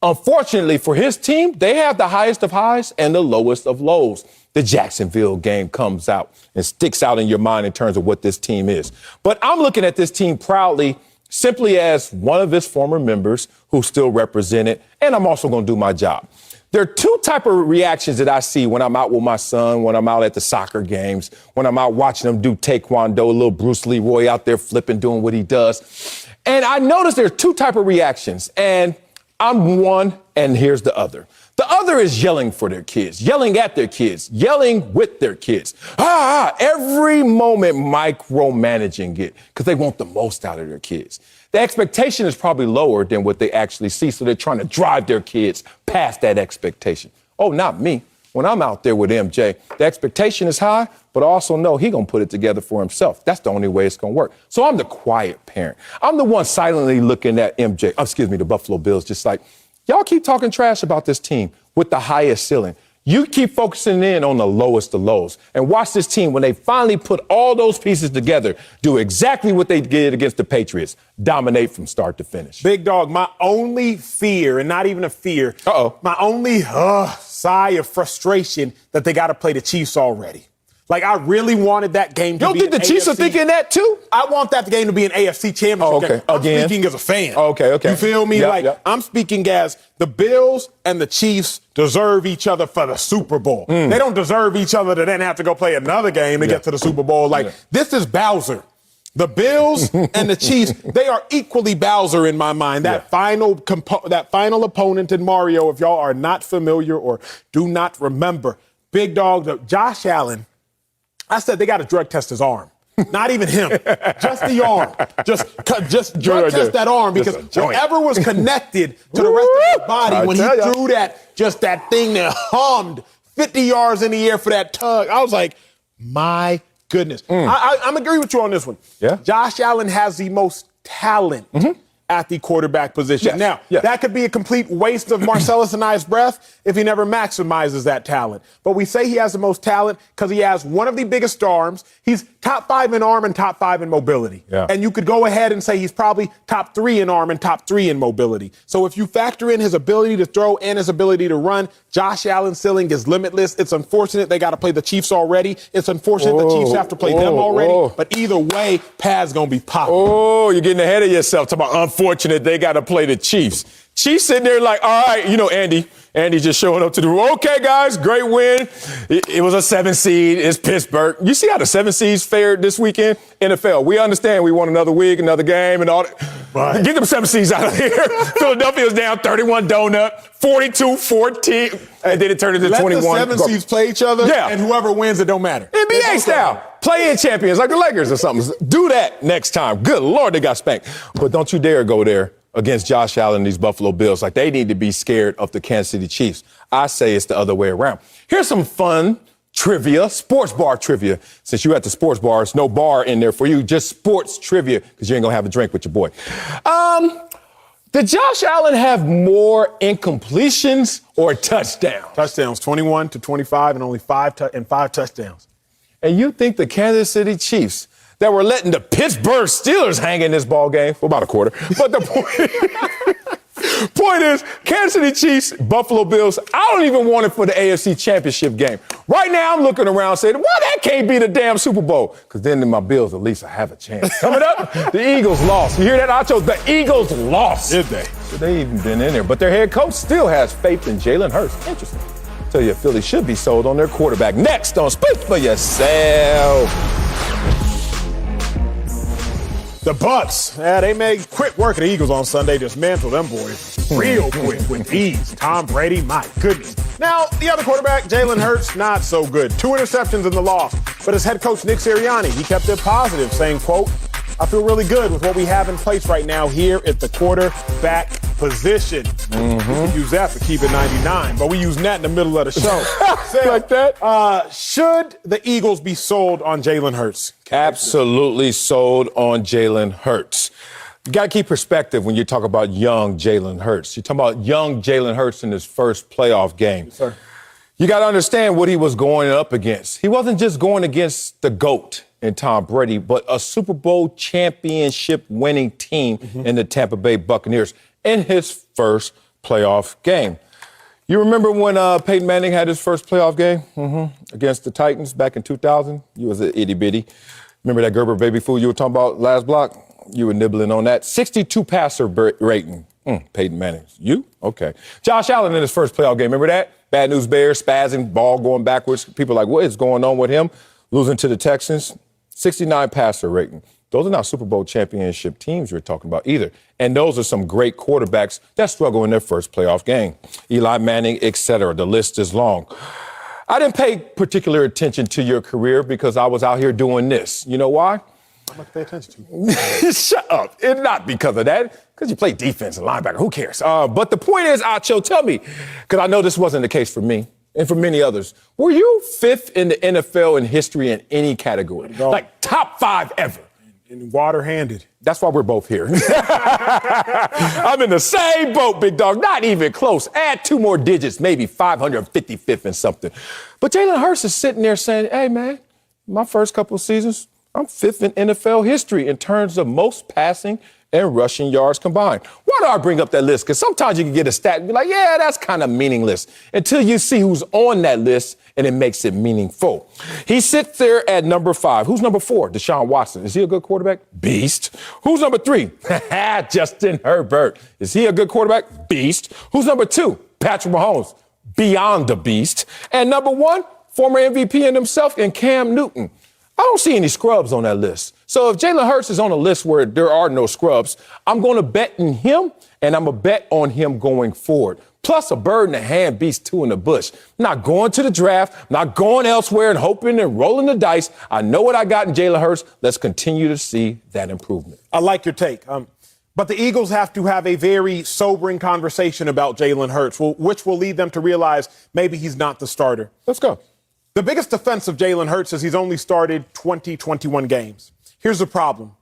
Unfortunately for his team, they have the highest of highs and the lowest of lows. The Jacksonville game comes out and sticks out in your mind in terms of what this team is. But I'm looking at this team proudly, simply as one of its former members who still represent it, and I'm also going to do my job. There are 2 types of reactions that I see when I'm out with my son, when I'm out at the soccer games, when I'm out watching him do taekwondo, a little Bruce Leroy out there flipping, doing what he does. And I notice there's 2 types of reactions, and I'm one, and here's the other. The other is yelling for their kids, yelling at their kids, yelling with their kids. Every moment micromanaging it because they want the most out of their kids. The expectation is probably lower than what they actually see, so they're trying to drive their kids past that expectation. Oh, not me. When I'm out there with MJ, the expectation is high, but I also know he's going to put it together for himself. That's the only way it's going to work. So I'm the quiet parent. I'm the one silently looking at the Buffalo Bills, just like, y'all keep talking trash about this team with the highest ceiling. You keep focusing in on the lowest of lows. And watch this team, when they finally put all those pieces together, do exactly what they did against the Patriots. Dominate from start to finish. Big dog, my only fear, and not even a fear, my only sigh of frustration that they got to play the Chiefs already. Like, I really wanted that game to be. You don't think the Chiefs are thinking that too? I want that game to be an AFC championship game. I'm speaking as a fan. Okay. You feel me? I'm speaking as the Bills and the Chiefs deserve each other for the Super Bowl. They don't deserve each other to then have to go play another game to get to the Super Bowl. This is Bowser. The Bills and the Chiefs, they are equally Bowser in my mind. That final opponent in Mario, if y'all are not familiar or do not remember, big dog, Josh Allen, I said they got to drug test his arm. Not even him. Just the arm. Just drug test that arm, because whatever was connected to the rest of his body when he threw that thing that hummed 50 yards in the air for that tug, I was like, my goodness. I'm agree with you on this one. Yeah. Josh Allen has the most talent at the quarterback position. Now, that could be a complete waste of Marcellus and I's breath if he never maximizes that talent. But we say he has the most talent because he has one of the biggest arms. He's top 5 in arm and top 5 in mobility. Yeah. And you could go ahead and say he's probably top 3 in arm and top 3 in mobility. So if you factor in his ability to throw and his ability to run, Josh Allen's ceiling is limitless. It's unfortunate they got to play the Chiefs already. It's unfortunate the Chiefs have to play them already. But either way, Pat's going to be popping. You're getting ahead of yourself. Talking about unfortunate they got to play the Chiefs. Chiefs sitting there like, all right, Andy just showing up to the room. Okay, guys, great win. It was a 7 seed. It's Pittsburgh. You see how the 7 seeds fared this weekend? NFL. We understand we want another week, another game, and all that. Right. Get them 7 seeds out of here. Philadelphia's down 31 donut, 42-14, and then it turned into 21. Let the 7 seeds play each other, and whoever wins, it don't matter. NBA style. Play-in champions like the Lakers or something. Do that next time. Good Lord, they got spanked. But don't you dare go there against Josh Allen and these Buffalo Bills. Like, they need to be scared of the Kansas City Chiefs. I say it's the other way around. Here's some fun trivia, sports bar trivia. Since you're at the sports bar, there's no bar in there for you, just sports trivia, because you ain't going to have a drink with your boy. Did Josh Allen have more incompletions or touchdowns? Touchdowns, 21 to 25, and only 5 touchdowns. And you think the Kansas City Chiefs that were letting the Pittsburgh Steelers hang in this ball game for about a quarter. But the point is, Kansas City Chiefs, Buffalo Bills, I don't even want it for the AFC Championship game. Right now, I'm looking around saying, well, that can't be the damn Super Bowl. Because then in my Bills, at least I have a chance. Coming up, the Eagles lost. You hear that, Acho? The Eagles lost. Did they? So they even been in there. But their head coach still has faith in Jalen Hurts. Interesting. Tell you, Philly should be sold on their quarterback. Next on Speak for Yourself. The Bucs, they made quick work of the Eagles on Sunday, dismantled them boys real quick with ease. Tom Brady, my goodness. Now, the other quarterback, Jalen Hurts, not so good. 2 interceptions in the loss. But his head coach, Nick Sirianni, he kept it positive, saying, quote, I feel really good with what we have in place right now here at the quarterback position. We could use that for keep it 99, but we use that in the middle of the show. Like that? Should the Eagles be sold on Jalen Hurts? Absolutely sold on Jalen Hurts. You got to keep perspective when you talk about young Jalen Hurts. You're talking about young Jalen Hurts in his first playoff game. Yes, sir. You got to understand what he was going up against. He wasn't just going against the GOAT in Tom Brady, but a Super Bowl championship winning team in the Tampa Bay Buccaneers in his first playoff game. You remember when Peyton Manning had his first playoff game against the Titans back in 2000? You was an itty-bitty. Remember that Gerber baby food you were talking about last block? You were nibbling on that. 62 passer rating. Peyton Manning. You? Okay. Josh Allen in his first playoff game. Remember that? Bad News Bears, spazzing, ball going backwards. People are like, what is going on with him? Losing to the Texans. 69 passer rating. Those are not Super Bowl championship teams you're talking about either. And those are some great quarterbacks that struggle in their first playoff game. Eli Manning, etc. The list is long. I didn't pay particular attention to your career because I was out here doing this. You know why? How much to pay attention to? Shut up. It's not because of that. Because you play defense and linebacker. Who cares? But the point is, Acho, tell me, because I know this wasn't the case for me and for many others. Were you 5th in the NFL in history in any category? No. Like top 5 ever? And water-handed. That's why we're both here. I'm in the same boat, big dog. Not even close. Add 2 more digits, maybe 555th and something. But Jalen Hurts is sitting there saying, hey, man, my first couple of seasons, I'm 5th in NFL history in terms of most passing and rushing yards combined. Why do I bring up that list? Because sometimes you can get a stat and be like, yeah, that's kind of meaningless, until you see who's on that list and it makes it meaningful. He sits there at number 5. Who's number 4? Deshaun Watson. Is he a good quarterback? Beast. Who's number 3? Justin Herbert. Is he a good quarterback? Beast. Who's number 2? Patrick Mahomes. Beyond the beast. And number 1, former MVP in himself, and Cam Newton. I don't see any scrubs on that list. So if Jalen Hurts is on a list where there are no scrubs, I'm going to bet in him, and I'm going to bet on him going forward. Plus, a bird in the hand beats 2 in the bush. I'm not going to the draft, I'm not going elsewhere and hoping and rolling the dice. I know what I got in Jalen Hurts. Let's continue to see that improvement. I like your take. But the Eagles have to have a very sobering conversation about Jalen Hurts, which will lead them to realize maybe he's not the starter. Let's go. The biggest defense of Jalen Hurts is he's only started 21 games. Here's the problem.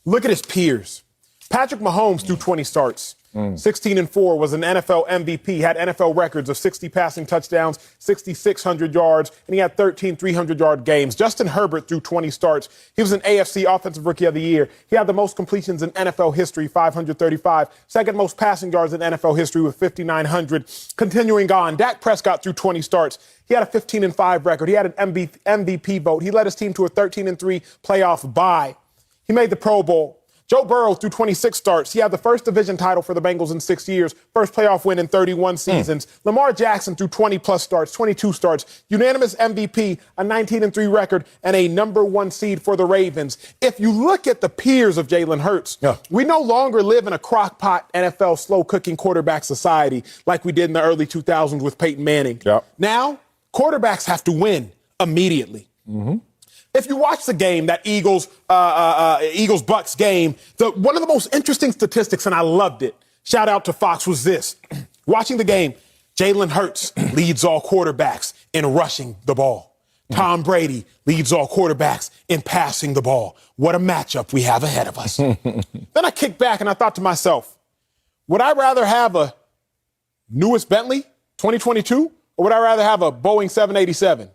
Look at his peers. Patrick Mahomes threw 20 starts. 16-4, was an NFL MVP, had NFL records of 60 passing touchdowns, 6,600 yards, and he had 13 300-yard games. Justin Herbert threw 20 starts. He was an AFC Offensive Rookie of the Year. He had the most completions in NFL history, 535. Second most passing yards in NFL history with 5,900. Continuing on, Dak Prescott threw 20 starts. He had a 15-5 record. He had an MVP vote. He led his team to a 13-3 playoff bye. He made the Pro Bowl. Joe Burrow, through 26 starts, he had the first division title for the Bengals in 6 years, first playoff win in 31 seasons. Lamar Jackson, through 20-plus starts, 22 starts, unanimous MVP, a 19-3 record, and a number 1 seed for the Ravens. If you look at the peers of Jalen Hurts, we no longer live in a crock-pot NFL slow-cooking quarterback society like we did in the early 2000s with Peyton Manning. Now, quarterbacks have to win immediately. If you watch the game, that Eagles-Bucks game, one of the most interesting statistics, and I loved it, shout out to Fox, was this. Watching the game, Jalen Hurts leads all quarterbacks in rushing the ball. Tom Brady leads all quarterbacks in passing the ball. What a matchup we have ahead of us. Then I kicked back and I thought to myself, would I rather have a newest Bentley, 2022, or would I rather have a Boeing 787?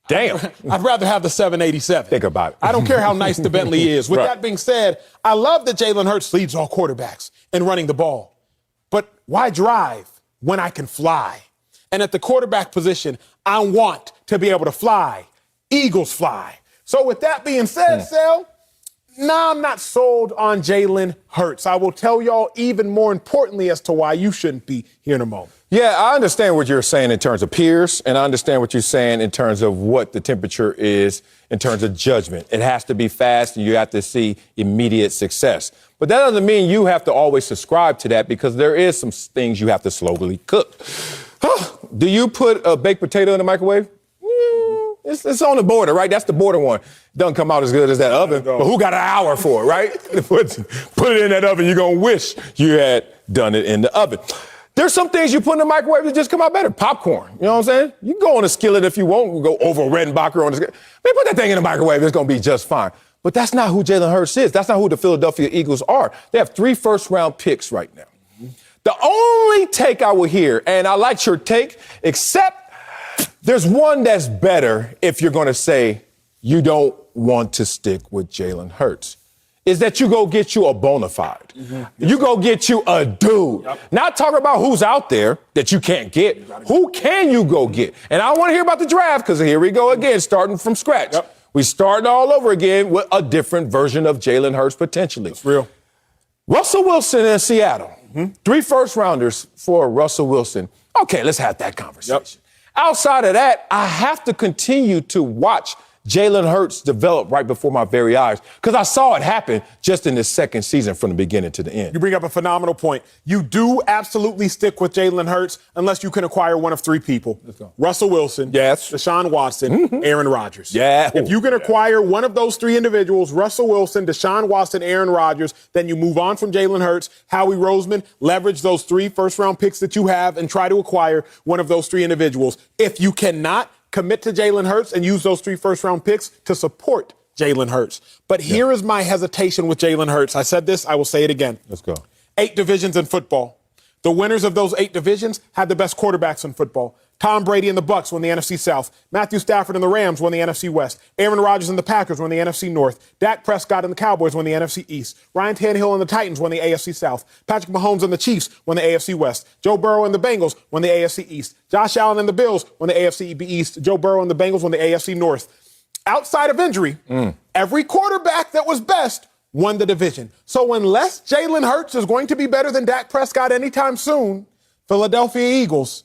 Damn. I'd rather have the 787. Think about it. I don't care how nice the Bentley is. With that being said, I love that Jalen Hurts leads all quarterbacks in running the ball. But why drive when I can fly? And at the quarterback position, I want to be able to fly. Eagles fly. So with that being said, Sal, no, I'm not sold on Jalen Hurts. I will tell y'all even more importantly as to why you shouldn't be here in a moment. Yeah, I understand what you're saying in terms of peers, and I understand what you're saying in terms of what the temperature is in terms of judgment. It has to be fast, and you have to see immediate success. But that doesn't mean you have to always subscribe to that, because there is some things you have to slowly cook. Do you put a baked potato in the microwave? It's on the border, right? That's the border one. Doesn't come out as good as that oven, but who got an hour for it, right? Put it in that oven. You're going to wish you had done it in the oven. There's some things you put in the microwave that just come out better. Popcorn, you know what I'm saying? You can go on a skillet if you want. Go over Redenbacher on the skillet. Man, put that thing in the microwave. It's going to be just fine. But that's not who Jalen Hurts is. That's not who the Philadelphia Eagles are. They have 3 first-round picks right now. The only take I will hear, and I like your take, except there's one that's better if you're going to say you don't want to stick with Jalen Hurts, is that you go get you a bona fide. You go get you a dude. Not talking about who's out there that you can't get. Who can you go get? And I want to hear about the draft, because here we go again, starting from scratch. We starting all over again with a different version of Jalen Hurts potentially. That's real. Russell Wilson in Seattle. 3 first-rounders for Russell Wilson. Okay, let's have that conversation. Outside of that, I have to continue to watch Jalen Hurts develop right before my very eyes, because I saw it happen just in his second season from the beginning to the end. You bring up a phenomenal point. You do absolutely stick with Jalen Hurts unless you can acquire one of 3 people. Let's go. Russell Wilson, Deshaun Watson, Aaron Rodgers. If you can acquire one of those 3 individuals, Russell Wilson, Deshaun Watson, Aaron Rodgers, then you move on from Jalen Hurts. Howie Roseman, leverage those 3 first-round picks that you have and try to acquire one of those 3 individuals. If you cannot, commit to Jalen Hurts and use those 3 first-round picks to support Jalen Hurts. But here is my hesitation with Jalen Hurts. I said this, I will say it again. Let's go. 8 divisions in football. The winners of those 8 divisions had the best quarterbacks in football. Tom Brady and the Bucs won the NFC South. Matthew Stafford and the Rams won the NFC West. Aaron Rodgers and the Packers won the NFC North. Dak Prescott and the Cowboys won the NFC East. Ryan Tannehill and the Titans won the AFC South. Patrick Mahomes and the Chiefs won the AFC West. Joe Burrow and the Bengals won the AFC East. Josh Allen and the Bills won the AFC East. Joe Burrow and the Bengals won the AFC North. Outside of injury, every quarterback that was best won the division. So unless Jalen Hurts is going to be better than Dak Prescott anytime soon, Philadelphia Eagles,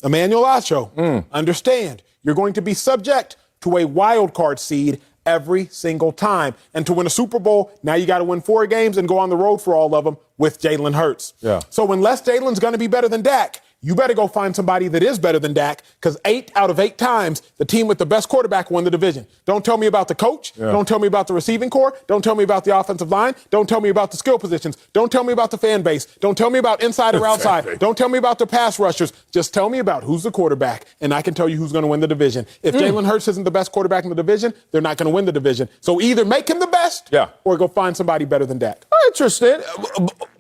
Emmanuel Acho, understand you're going to be subject to a wild card seed every single time. And to win a Super Bowl, now you got to win 4 games and go on the road for all of them with Jalen Hurts. So unless Jalen's going to be better than Dak, you better go find somebody that is better than Dak, because 8 out of 8 times, the team with the best quarterback won the division. Don't tell me about the coach. Don't tell me about the receiving core. Don't tell me about the offensive line. Don't tell me about the skill positions. Don't tell me about the fan base. Don't tell me about inside or outside. Don't tell me about the pass rushers. Just tell me about who's the quarterback, and I can tell you who's going to win the division. If Jalen Hurts isn't the best quarterback in the division, they're not going to win the division. So either make him the best or go find somebody better than Dak. Interesting.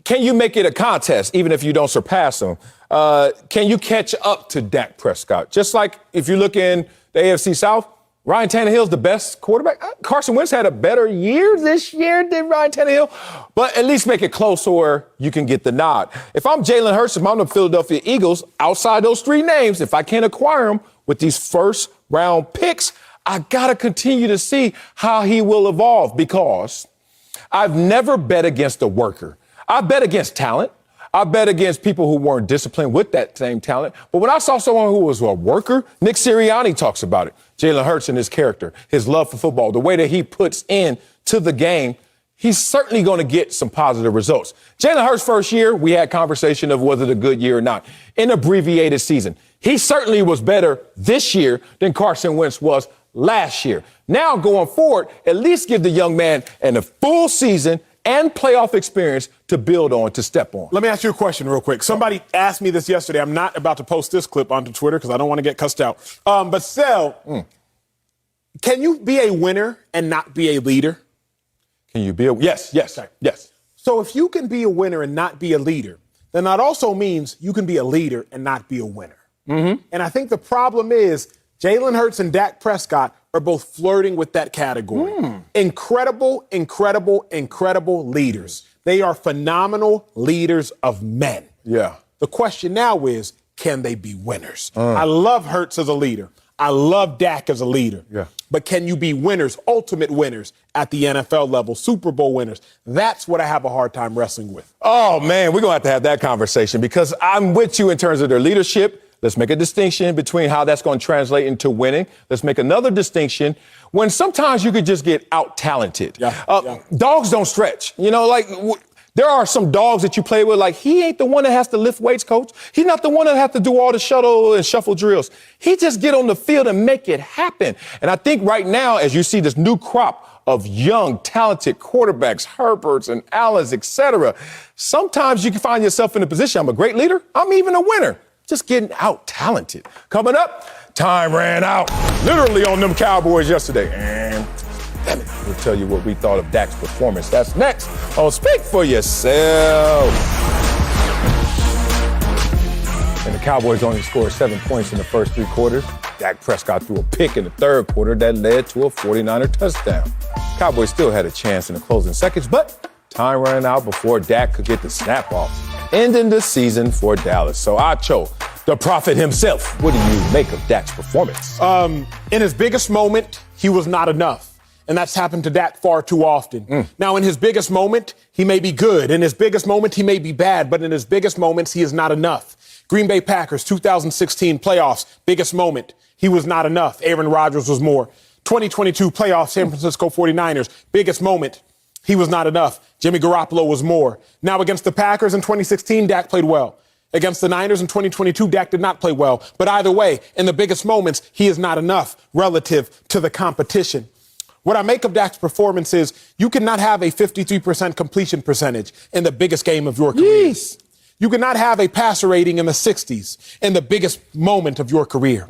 Can you make it a contest, even if you don't surpass him? Can you catch up to Dak Prescott? Just like if you look in the AFC South, Ryan Tannehill's the best quarterback. Carson Wentz had a better year this year than Ryan Tannehill, but at least make it close or you can get the nod. If I'm Jalen Hurts, if I'm the Philadelphia Eagles, outside those 3 names, if I can't acquire them with these first-round picks, I got to continue to see how he will evolve, because I've never bet against a worker. I bet against talent. I bet against people who weren't disciplined with that same talent. But when I saw someone who was a worker, Nick Sirianni talks about it. Jalen Hurts and his character, his love for football, the way that he puts in to the game, he's certainly going to get some positive results. Jalen Hurts' first year, we had conversation of was it a good year or not. An abbreviated season. He certainly was better this year than Carson Wentz was last year. Now going forward, at least give the young man a full season and playoff experience to build on, to step on. Let me ask you a question real quick. Somebody asked me this yesterday. I'm not about to post this clip onto Twitter because I don't want to get cussed out. But Sel, can you be a winner and not be a leader? Can you be a... Yes. So if you can be a winner and not be a leader, then that also means you can be a leader and not be a winner. And I think the problem is Jalen Hurts and Dak Prescott are both flirting with that category. Incredible leaders. They are phenomenal leaders of men. Yeah. The question now is, can they be winners? I love Hurts as a leader. I love Dak as a leader. Yeah. But can you be winners, ultimate winners at the NFL level, Super Bowl winners? That's what I have a hard time wrestling with. Oh, man, we're going to have that conversation because I'm with you in terms of their leadership. Let's make a distinction between how that's going to translate into winning. Let's make another distinction when sometimes you could just get out-talented. Dogs don't stretch. You know, like there are some dogs that you play with, like he ain't the one that has to lift weights, coach. He's not the one that has to do all the shuttle and shuffle drills. He just get on the field and make it happen. And I think right now, as you see this new crop of young, talented quarterbacks, Herberts and Allens, et cetera, sometimes you can find yourself in a position, I'm a great leader, I'm even a winner. Just getting out-talented. Coming up, time ran out literally on them Cowboys yesterday. And damn it, we'll tell you what we thought of Dak's performance. That's next on Speak for Yourself. And the Cowboys only scored 7 points in the first 3 quarters. Dak Prescott threw a pick in the third quarter that led to a 49er touchdown. Cowboys still had a chance in the closing seconds, but time ran out before Dak could get the snap off, ending the season for Dallas. So Acho, the prophet himself, what do you make of Dak's performance? In his biggest moment, he was not enough. And that's happened to Dak far too often. Now, in his biggest moment, he may be good. In his biggest moment, he may be bad. But in his biggest moments, he is not enough. Green Bay Packers, 2016 playoffs, biggest moment, he was not enough. Aaron Rodgers was more. 2022 playoffs, San Francisco 49ers, biggest moment, he was not enough. Jimmy Garoppolo was more. Now against the Packers in 2016, Dak played well. Against the Niners in 2022, Dak did not play well. But either way, in the biggest moments, he is not enough relative to the competition. What I make of Dak's performance is you cannot have a 53% completion percentage in the biggest game of your career. Yes. You cannot have a passer rating in the 60s in the biggest moment of your career.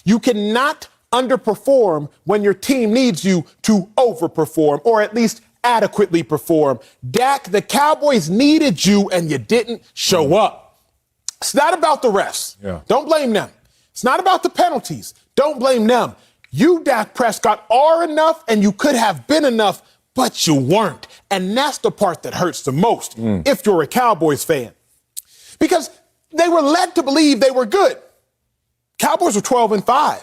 You cannot underperform when your team needs you to overperform, or at least adequately perform. Dak, the Cowboys needed you and you didn't show up. It's not about the refs. Don't blame them. It's not about the penalties. Don't blame them. You, Dak Prescott, are enough and you could have been enough, but you weren't. And that's the part that hurts the most if you're a Cowboys fan. Because they were led to believe they were good. Cowboys were 12-5.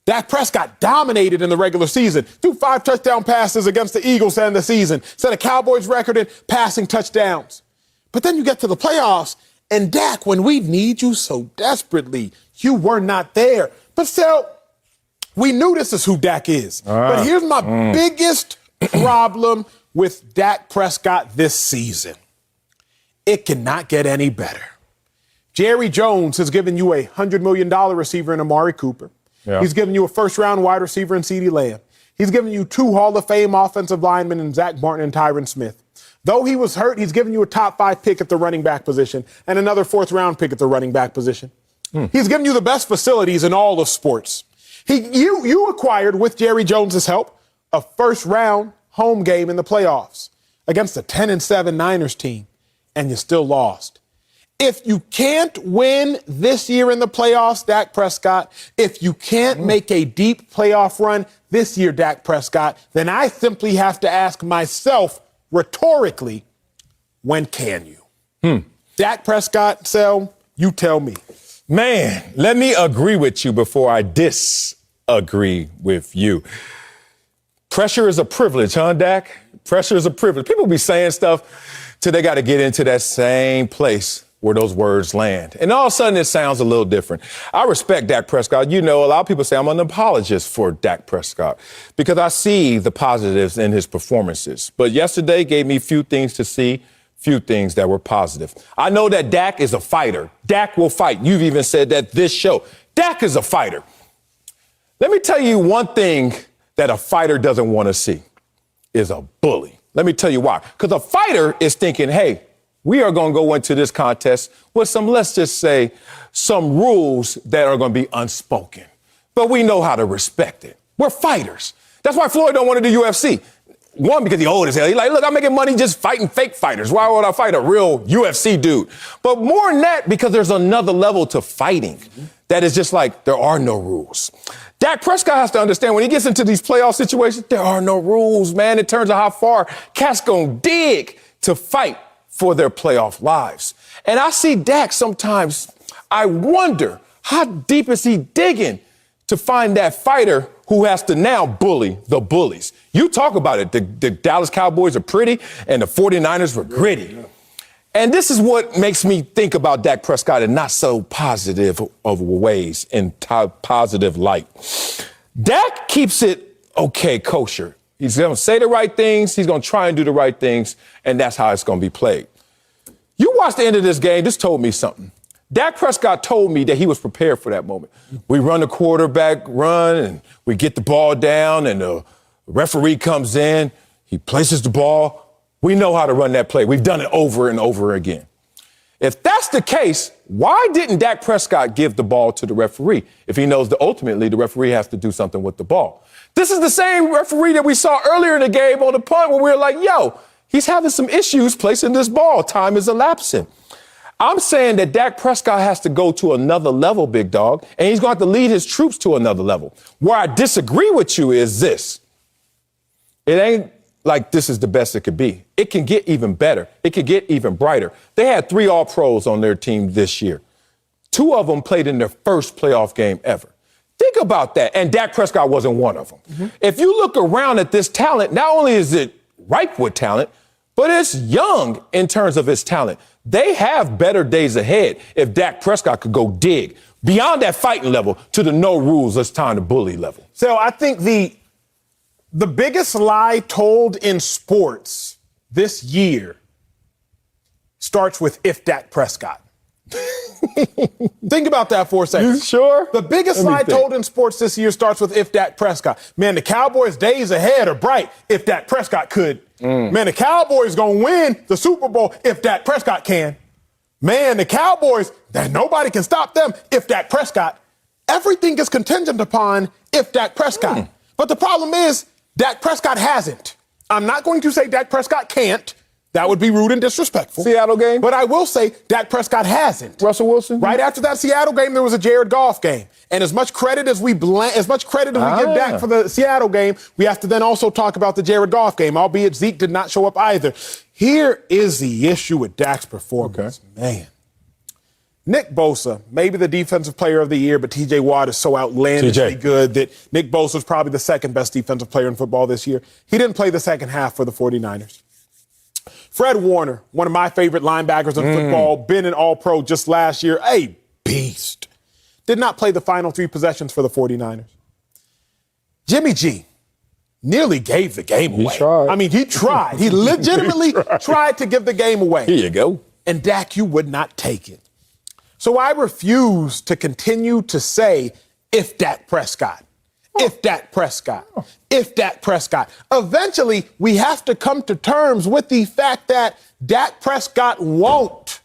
Dak Prescott dominated in the regular season, threw 5 touchdown passes against the Eagles to end the season, set a Cowboys record in passing touchdowns. But then you get to the playoffs, and Dak, when we need you so desperately, you were not there. But still, we knew this is who Dak is. But here's my biggest problem with Dak Prescott this season. It cannot get any better. Jerry Jones has given you a $100 million receiver in Amari Cooper. He's given you a first-round wide receiver in CeeDee Lamb. He's given you 2 Hall of Fame offensive linemen in Zach Martin and Tyron Smith. Though he was hurt, he's given you a top 5 pick at the running back position and another 4th-round pick at the running back position. He's given you the best facilities in all of sports. You acquired, with Jerry Jones's help, a first-round home game in the playoffs against a 10-7 Niners team, and you still lost. If you can't win this year in the playoffs, Dak Prescott, if you can't make a deep playoff run this year, Dak Prescott, then I simply have to ask myself rhetorically, when can you? Dak Prescott, Sel, you tell me. Man, let me agree with you before I disagree with you. Pressure is a privilege, huh, Dak? Pressure is a privilege. People be saying stuff till they got to get into that same place where those words land. And all of a sudden, it sounds a little different. I respect Dak Prescott. You know, a lot of people say I'm an apologist for Dak Prescott because I see the positives in his performances. But yesterday gave me few things to see, few things that were positive. I know that Dak is a fighter. Dak will fight. You've even said that this show. Dak is a fighter. Let me tell you one thing that a fighter doesn't want to see is a bully. Let me tell you why. Because a fighter is thinking, hey, we are going to go into this contest with some, let's just say, some rules that are going to be unspoken. But we know how to respect it. We're fighters. That's why Floyd don't want to do UFC. One, because he's old as hell. He's like, look, I'm making money just fighting fake fighters. Why would I fight a real UFC dude? But more than that, because there's another level to fighting that is just like there are no rules. Dak Prescott has to understand when he gets into these playoff situations, there are no rules, man. It turns out how far cats gonna dig to fight for their playoff lives. And I see Dak sometimes, I wonder, how deep is he digging to find that fighter who has to now bully the bullies? You talk about it. The Dallas Cowboys are pretty and the 49ers were gritty. And this is what makes me think about Dak Prescott in not so positive of ways, in positive light. Dak keeps it okay, kosher. He's going to say the right things. He's going to try and do the right things. And that's how it's going to be played. You watch the end of this game. This told me something. Dak Prescott told me that he was prepared for that moment. We run the quarterback run and we get the ball down and the referee comes in. He places the ball. We know how to run that play. We've done it over and over again. If that's the case, why didn't Dak Prescott give the ball to the referee if he knows that ultimately the referee has to do something with the ball? This is the same referee that we saw earlier in the game on the punt where we were like, yo, he's having some issues placing this ball. Time is elapsing. I'm saying that Dak Prescott has to go to another level, big dog, and he's going to have to lead his troops to another level. Where I disagree with you is this. It ain't like this is the best it could be. It can get even better. It could get even brighter. They had 3 All-Pros on their team this year. 2 of them played in their first playoff game ever. Think about that. And Dak Prescott wasn't one of them. Mm-hmm. If you look around at this talent, not only is it ripe with talent, but it's young in terms of its talent. They have better days ahead if Dak Prescott could go dig beyond that fighting level to the no rules, it's time to bully level. So I think the biggest lie told in sports this year starts with if Dak Prescott. Think about that for a second. You sure? The biggest lie told in sports this year starts with if Dak Prescott. Man, the Cowboys' days ahead are bright if Dak Prescott could. Man, the Cowboys going to win the Super Bowl if Dak Prescott can. Man, the Cowboys, that nobody can stop them if Dak Prescott. Everything is contingent upon if Dak Prescott. But the problem is Dak Prescott hasn't. I'm not going to say Dak Prescott can't. That would be rude and disrespectful. Seattle game? But I will say Dak Prescott hasn't. Russell Wilson? Right after that Seattle game, there was a Jared Goff game. And as much credit as we give Dak for the Seattle game, we have to then also talk about the Jared Goff game, albeit Zeke did not show up either. Here is the issue with Dak's performance. Okay. Man. Nick Bosa, maybe the defensive player of the year, but TJ Watt is so outlandishly good that Nick Bosa was probably the second best defensive player in football this year. He didn't play the second half for the 49ers. Fred Warner, one of my favorite linebackers in football, been an All-Pro just last year, a beast. Did not play the final 3 possessions for the 49ers. Jimmy G nearly gave the game away. He tried. I mean, he tried. He legitimately tried to give the game away. Here you go. And Dak, you would not take it. So I refuse to continue to say, if Dak Prescott. If Dak Prescott. If Dak Prescott. Eventually, we have to come to terms with the fact that Dak Prescott won't.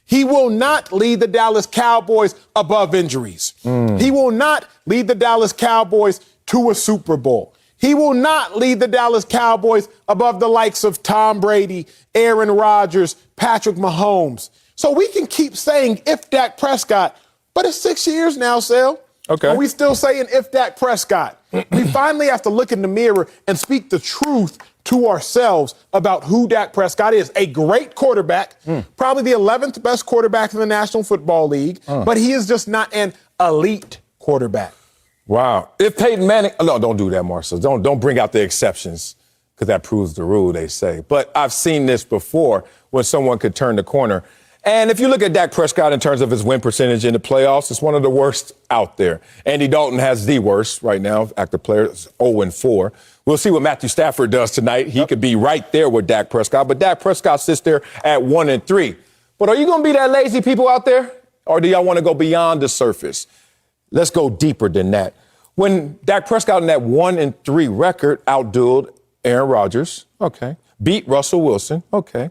He will not lead the Dallas Cowboys above injuries. He will not lead the Dallas Cowboys to a Super Bowl. He will not lead the Dallas Cowboys above the likes of Tom Brady, Aaron Rodgers, Patrick Mahomes. So we can keep saying if Dak Prescott, but it's 6 years now, Sal. Okay. Are we still saying if Dak Prescott? We finally have to look in the mirror and speak the truth to ourselves about who Dak Prescott is. A great quarterback, probably the 11th best quarterback in the National Football League, but he is just not an elite quarterback. Wow. If Peyton Manning, no, don't do that, Marcel. Don't bring out the exceptions because that proves the rule, they say. But I've seen this before when someone could turn the corner. And if you look at Dak Prescott in terms of his win percentage in the playoffs, it's one of the worst out there. Andy Dalton has the worst right now, active player, 0-4. We'll see what Matthew Stafford does tonight. He could be right there with Dak Prescott, but Dak Prescott sits there at 1-3. But are you going to be that lazy, people out there? Or do y'all want to go beyond the surface? Let's go deeper than that. When Dak Prescott in that 1-3 record outdueled Aaron Rodgers, okay, beat Russell Wilson, okay,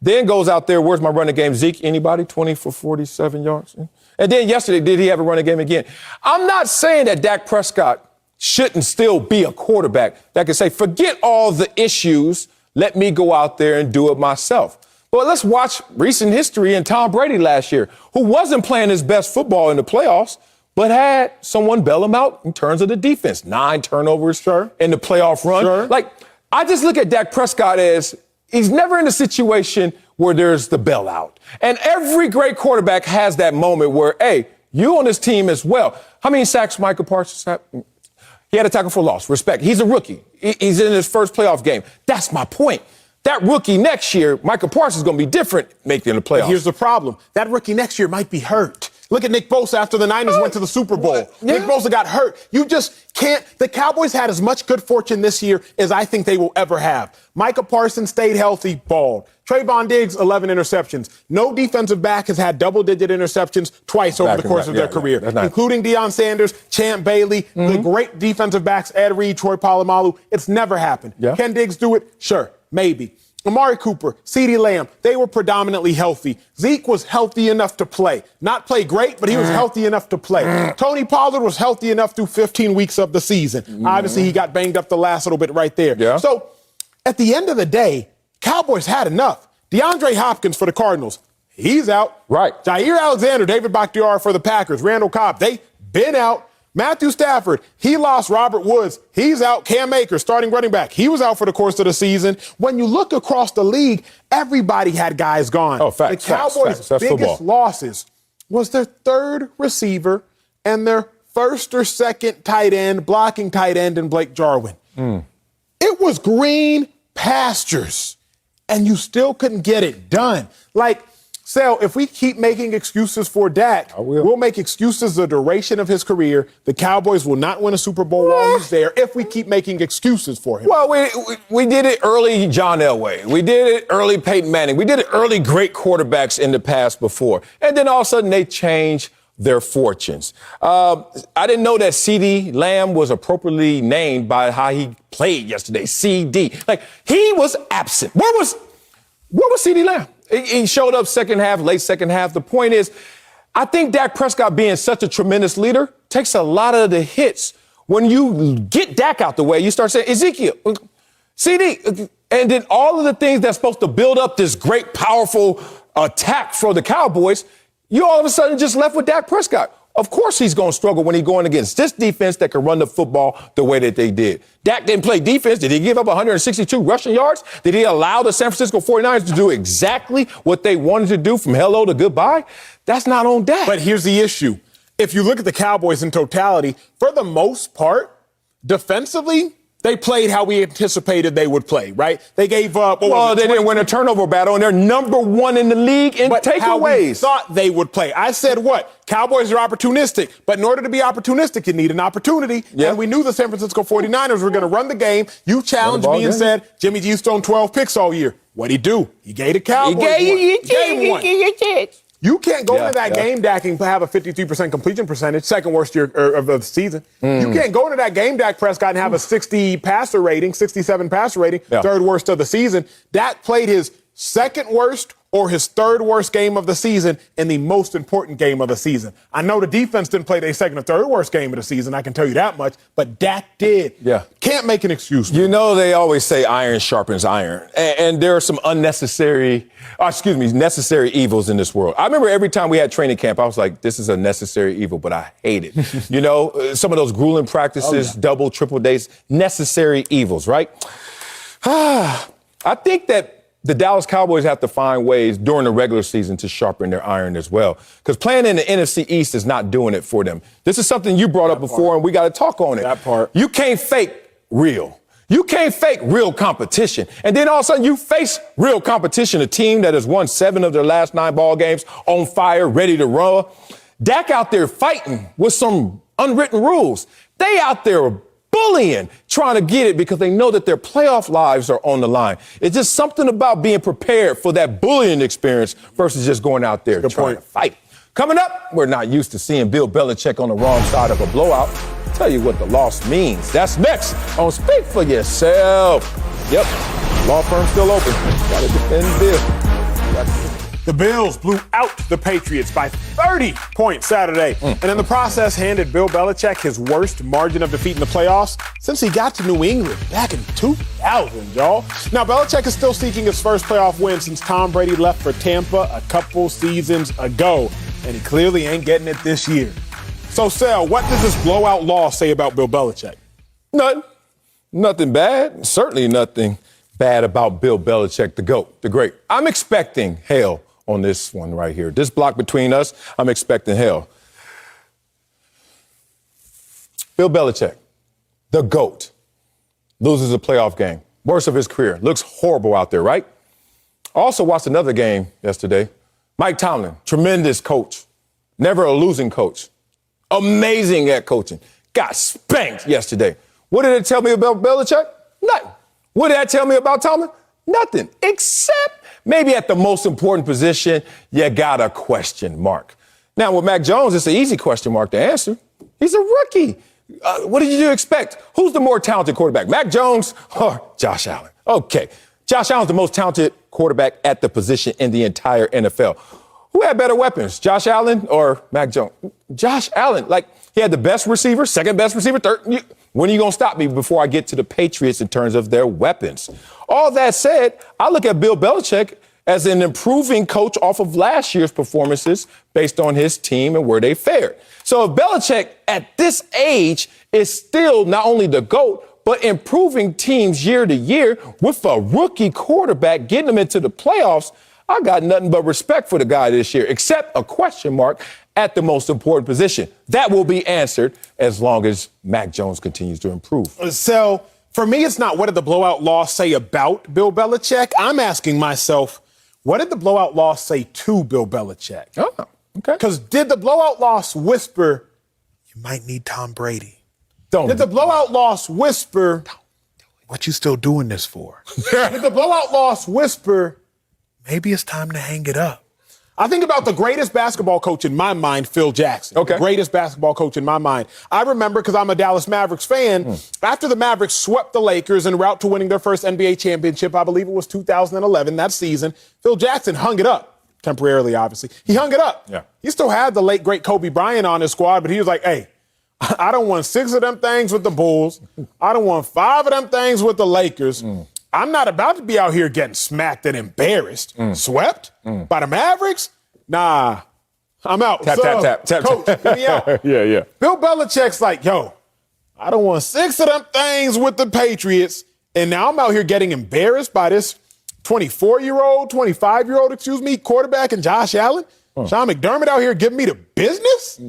then goes out there, where's my running game? Zeke, anybody? 20 for 47 yards? And then yesterday, did he have a running game again? I'm not saying that Dak Prescott shouldn't still be a quarterback that can say, forget all the issues, let me go out there and do it myself. But let's watch recent history in Tom Brady last year, who wasn't playing his best football in the playoffs, but had someone bail him out in terms of the defense. 9 turnovers in the playoff run. Like, I just look at Dak Prescott as he's never in a situation where there's the bailout. And every great quarterback has that moment where, hey, you on this team as well. How many sacks Michael Parsons had? He had a tackle for loss. Respect. He's a rookie. He's in his first playoff game. That's my point. That rookie next year, Michael Parsons is going to be different making the playoffs. Here's the problem. That rookie next year might be hurt. Look at Nick Bosa after the Niners went to the Super Bowl. Yeah. Nick Bosa got hurt. You just can't. The Cowboys had as much good fortune this year as I think they will ever have. Micah Parsons stayed healthy, balled. Trayvon Diggs, 11 interceptions. No defensive back has had double-digit interceptions twice over the course of their career, including Deion Sanders, Champ Bailey, the great defensive backs, Ed Reed, Troy Polamalu. It's never happened. Yeah. Can Diggs do it? Sure, maybe. Amari Cooper, CeeDee Lamb, they were predominantly healthy. Zeke was healthy enough to play. Not play great, but he was healthy enough to play. Tony Pollard was healthy enough through 15 weeks of the season. Obviously, he got banged up the last little bit right there. Yeah. So, at the end of the day, Cowboys had enough. DeAndre Hopkins for the Cardinals, he's out. Right. Jair Alexander, David Bakhtiari for the Packers, Randall Cobb, they been out. Matthew Stafford, he lost Robert Woods. He's out. Cam Akers, starting running back. He was out for the course of the season. When you look across the league, everybody had guys gone. Oh, facts. The Cowboys' biggest losses was their third receiver and their first or second tight end, blocking tight end in Blake Jarwin. It was green pastures, and you still couldn't get it done. Like, Sal, if we keep making excuses for Dak, we'll make excuses the duration of his career. The Cowboys will not win a Super Bowl while he's there if we keep making excuses for him. Well, we did it early John Elway. We did it early Peyton Manning. We did it early great quarterbacks in the past before. And then all of a sudden they changed their fortunes. I didn't know that CeeDee Lamb was appropriately named by how he played yesterday. CD. Like, he was absent. Where was CeeDee Lamb? He showed up second half, late second half. The point is, I think Dak Prescott being such a tremendous leader takes a lot of the hits. When you get Dak out the way, you start saying, Ezekiel, CD, and then all of the things that's supposed to build up this great, powerful attack for the Cowboys, you all of a sudden just left with Dak Prescott. Of course he's going to struggle when he's going against this defense that can run the football the way that they did. Dak didn't play defense. Did he give up 162 rushing yards? Did he allow the San Francisco 49ers to do exactly what they wanted to do from hello to goodbye? That's not on Dak. But here's the issue. If you look at the Cowboys in totality, for the most part, defensively, they played how we anticipated they would play, right? They gave up. Well, they didn't win a turnover battle, and they're number one in the league in takeaways. How we thought they would play. I said what? Cowboys are opportunistic, but in order to be opportunistic, you need an opportunity. And we knew the San Francisco 49ers were going to run the game. You challenged me and said, Jimmy G's thrown 12 picks all year. What'd he do? He gave the Cowboys one. You can't go into that game, Dak, and have a 53% completion percentage, second worst year of the season. You can't go into that game, Dak Prescott, and have a 67 passer rating, third worst of the season. Dak played his second worst or his third worst game of the season in the most important game of the season. I know the defense didn't play their second or third worst game of the season, I can tell you that much, but Dak did. Can't make an excuse. You know, they always say iron sharpens iron, and there are some necessary evils in this world. I remember every time we had training camp, I was like, this is a necessary evil, but I hate it. You know, some of those grueling practices, double, triple days, necessary evils, right? I think that the Dallas Cowboys have to find ways during the regular season to sharpen their iron as well. Because playing in the NFC East is not doing it for them. This is something you brought up before, and we got to talk on it. That part. You can't fake real. You can't fake real competition. And then all of a sudden you face real competition, a team that has won 7 of their last 9 ball games, on fire, ready to run. Dak out there fighting with some unwritten rules. They out there bullying, trying to get it because they know that their playoff lives are on the line. It's just something about being prepared for that bullying experience versus just going out there trying to fight. Coming up, we're not used to seeing Bill Belichick on the wrong side of a blowout. Tell you what the loss means. That's next on Speak for Yourself. Yep, law firm still open. Gotta defend Bill. The Bills blew out the Patriots by 30 points Saturday, and in the process handed Bill Belichick his worst margin of defeat in the playoffs since he got to New England back in 2000, y'all. Now, Belichick is still seeking his first playoff win since Tom Brady left for Tampa a couple seasons ago, and he clearly ain't getting it this year. So, Sal, what does this blowout loss say about Bill Belichick? Nothing bad. Certainly nothing bad about Bill Belichick, the GOAT, the great. I'm expecting hell on this one right here. This block between us, I'm expecting hell. Bill Belichick, the GOAT, loses a playoff game. Worst of his career. Looks horrible out there, right? Also watched another game yesterday. Mike Tomlin, tremendous coach. Never a losing coach. Amazing at coaching. Got spanked yesterday. What did it tell me about Belichick? Nothing. What did that tell me about Tomlin? Nothing. Except maybe at the most important position, you got a question mark. Now, with Mac Jones, it's an easy question mark to answer. He's a rookie. What did you expect? Who's the more talented quarterback, Mac Jones or Josh Allen? Okay. Josh Allen's the most talented quarterback at the position in the entire NFL. Who had better weapons, Josh Allen or Mac Jones? Josh Allen, like, he had the best receiver, second best receiver, third. When are you going to stop me before I get to the Patriots in terms of their weapons? All that said, I look at Bill Belichick as an improving coach off of last year's performances based on his team and where they fared. So if Belichick at this age is still not only the GOAT, but improving teams year to year with a rookie quarterback, getting them into the playoffs, I got nothing but respect for the guy this year, except a question mark at the most important position. That will be answered as long as Mac Jones continues to improve. So, for me, it's not what did the blowout loss say about Bill Belichick. I'm asking myself, what did the blowout loss say to Bill Belichick? Oh, okay. Because did the blowout loss whisper, you might need Tom Brady? Did the blowout loss whisper, what you still doing this for? Did the blowout loss whisper, maybe it's time to hang it up? I think about the greatest basketball coach in my mind, Phil Jackson. Okay. The greatest basketball coach in my mind. I remember, because I'm a Dallas Mavericks fan, after the Mavericks swept the Lakers en route to winning their first NBA championship, I believe it was 2011, that season, Phil Jackson hung it up. Temporarily, obviously. He hung it up. Yeah. He still had the late, great Kobe Bryant on his squad, but he was like, hey, I don't want 6 of them things with the Bulls. I don't want 5 of them things with the Lakers. I'm not about to be out here getting smacked and embarrassed, swept by the Mavericks. Nah, I'm out. Tap, tap, tap. Coach, get me out. Yeah. Bill Belichick's like, yo, I don't want 6 of them things with the Patriots, and now I'm out here getting embarrassed by this 24-year-old, 25-year-old, quarterback and Josh Allen. Sean McDermott out here giving me the business?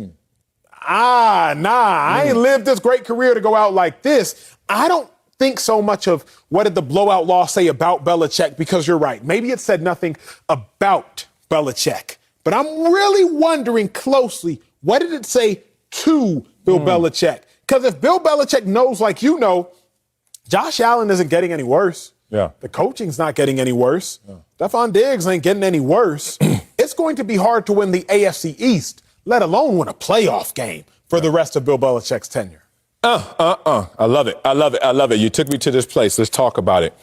I ain't lived this great career to go out like this. I don't think so much of what did the blowout loss say about Belichick, because you're right. Maybe it said nothing about Belichick. But I'm really wondering closely, what did it say to Bill Belichick? Because if Bill Belichick knows, like you know, Josh Allen isn't getting any worse. Yeah. The coaching's not getting any worse. Yeah. Stephon Diggs ain't getting any worse. It's going to be hard to win the AFC East, let alone win a playoff game for the rest of Bill Belichick's tenure. I love it. You took me to this place. Let's talk about it.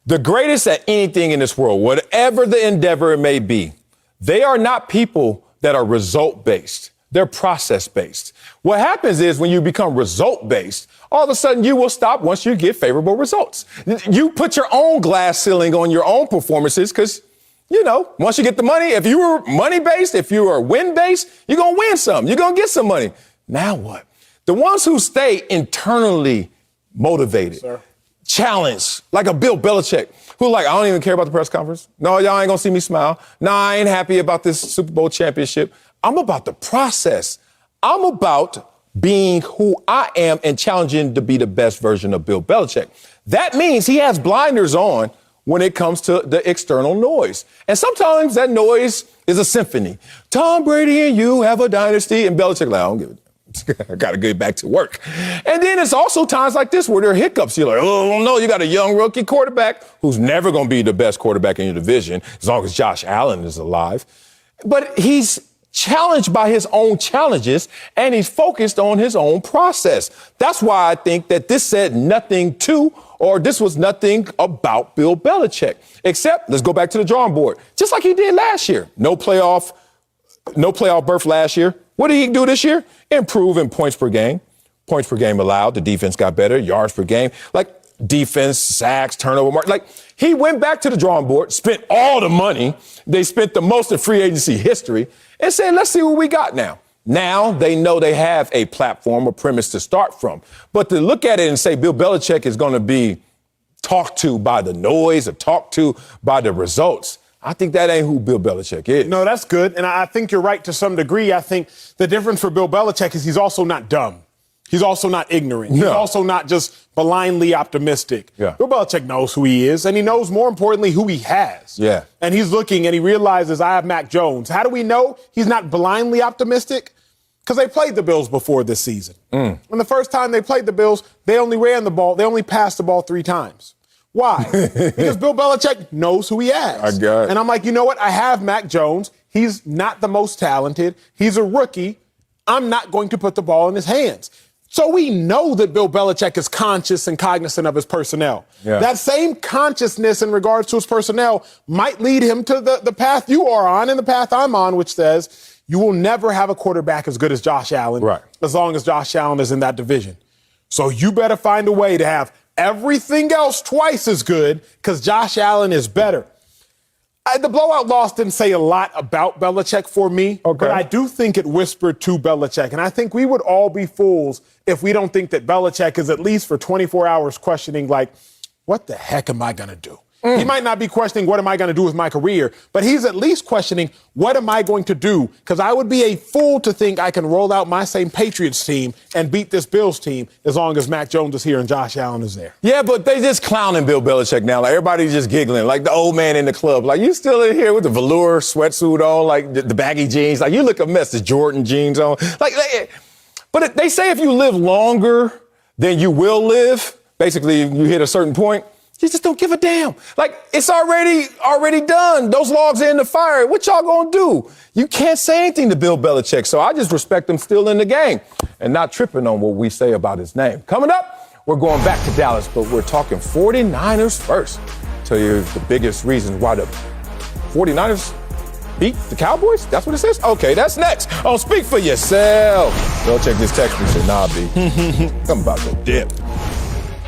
The greatest at anything in this world, whatever the endeavor it may be, they are not people that are result-based. They're process-based. What happens is when you become result-based, all of a sudden you will stop once you get favorable results. You put your own glass ceiling on your own performances because, once you get the money, if you were money-based, if you were win-based, you're going to win some. You're going to get some money. Now what? The ones who stay internally motivated, challenge, like a Bill Belichick, who like, I don't even care about the press conference. No, y'all ain't gonna see me smile. No, I ain't happy about this Super Bowl championship. I'm about the process. I'm about being who I am and challenging to be the best version of Bill Belichick. That means he has blinders on when it comes to the external noise. And sometimes that noise is a symphony. Tom Brady and you have a dynasty, and Belichick, like, I don't give a damn. I got to get back to work. And then it's also times like this where there are hiccups. You're like, oh, no, you got a young rookie quarterback who's never going to be the best quarterback in your division as long as Josh Allen is alive. But he's challenged by his own challenges, and he's focused on his own process. That's why I think that this said nothing to, or this was nothing about Bill Belichick, except let's go back to the drawing board, just like he did last year. No playoff berth last year. What did he do this year? Improve in points per game. Points per game allowed. The defense got better. Yards per game. Like defense, sacks, turnover mark. Like he went back to the drawing board, spent all the money. They spent the most in free agency history and said, let's see what we got now. Now they know they have a platform, a premise to start from. But to look at it and say Bill Belichick is going to be talked to by the noise or talked to by the results, I think that ain't who Bill Belichick is. No, that's good. And I think you're right to some degree. I think the difference for Bill Belichick is he's also not dumb. He's also not ignorant. He's also not just blindly optimistic. Yeah. Bill Belichick knows who he is, and he knows, more importantly, who he has. Yeah. And he's looking and he realizes, I have Mac Jones. How do we know he's not blindly optimistic? Because they played the Bills before this season. And the first time they played the Bills, they only ran the ball. They only passed the ball 3 times. Why? Because Bill Belichick knows who he has. I got it. And I'm like, you know what? I have Mac Jones. He's not the most talented. He's a rookie. I'm not going to put the ball in his hands. So we know that Bill Belichick is conscious and cognizant of his personnel. Yeah. That same consciousness in regards to his personnel might lead him to the path you are on and the path I'm on, which says you will never have a quarterback as good as Josh Allen, right, as long as Josh Allen is in that division. So you better find a way to have everything else twice as good because Josh Allen is better. The blowout loss didn't say a lot about Belichick for me, but I do think it whispered to Belichick. And I think we would all be fools if we don't think that Belichick is at least for 24 hours questioning, like, what the heck am I going to do? He might not be questioning what am I going to do with my career, but he's at least questioning what am I going to do? Because I would be a fool to think I can roll out my same Patriots team and beat this Bills team as long as Mac Jones is here and Josh Allen is there. Yeah, but they just clowning Bill Belichick now. Like everybody's just giggling, like the old man in the club. Like you still in here with the velour sweatsuit on, like the baggy jeans. Like you look a mess, the Jordan jeans on. But they say if you live longer than you will live, basically you hit a certain point, you just don't give a damn. Like, it's already done. Those logs are in the fire. What y'all gonna do? You can't say anything to Bill Belichick, so I just respect him still in the game and not tripping on what we say about his name. Coming up, we're going back to Dallas, but we're talking 49ers first. Tell you the biggest reasons why the 49ers beat the Cowboys? That's what it says? Okay, that's next. Oh, speak for yourself. Belichick just texted me, said, nah, B. I'm about to dip.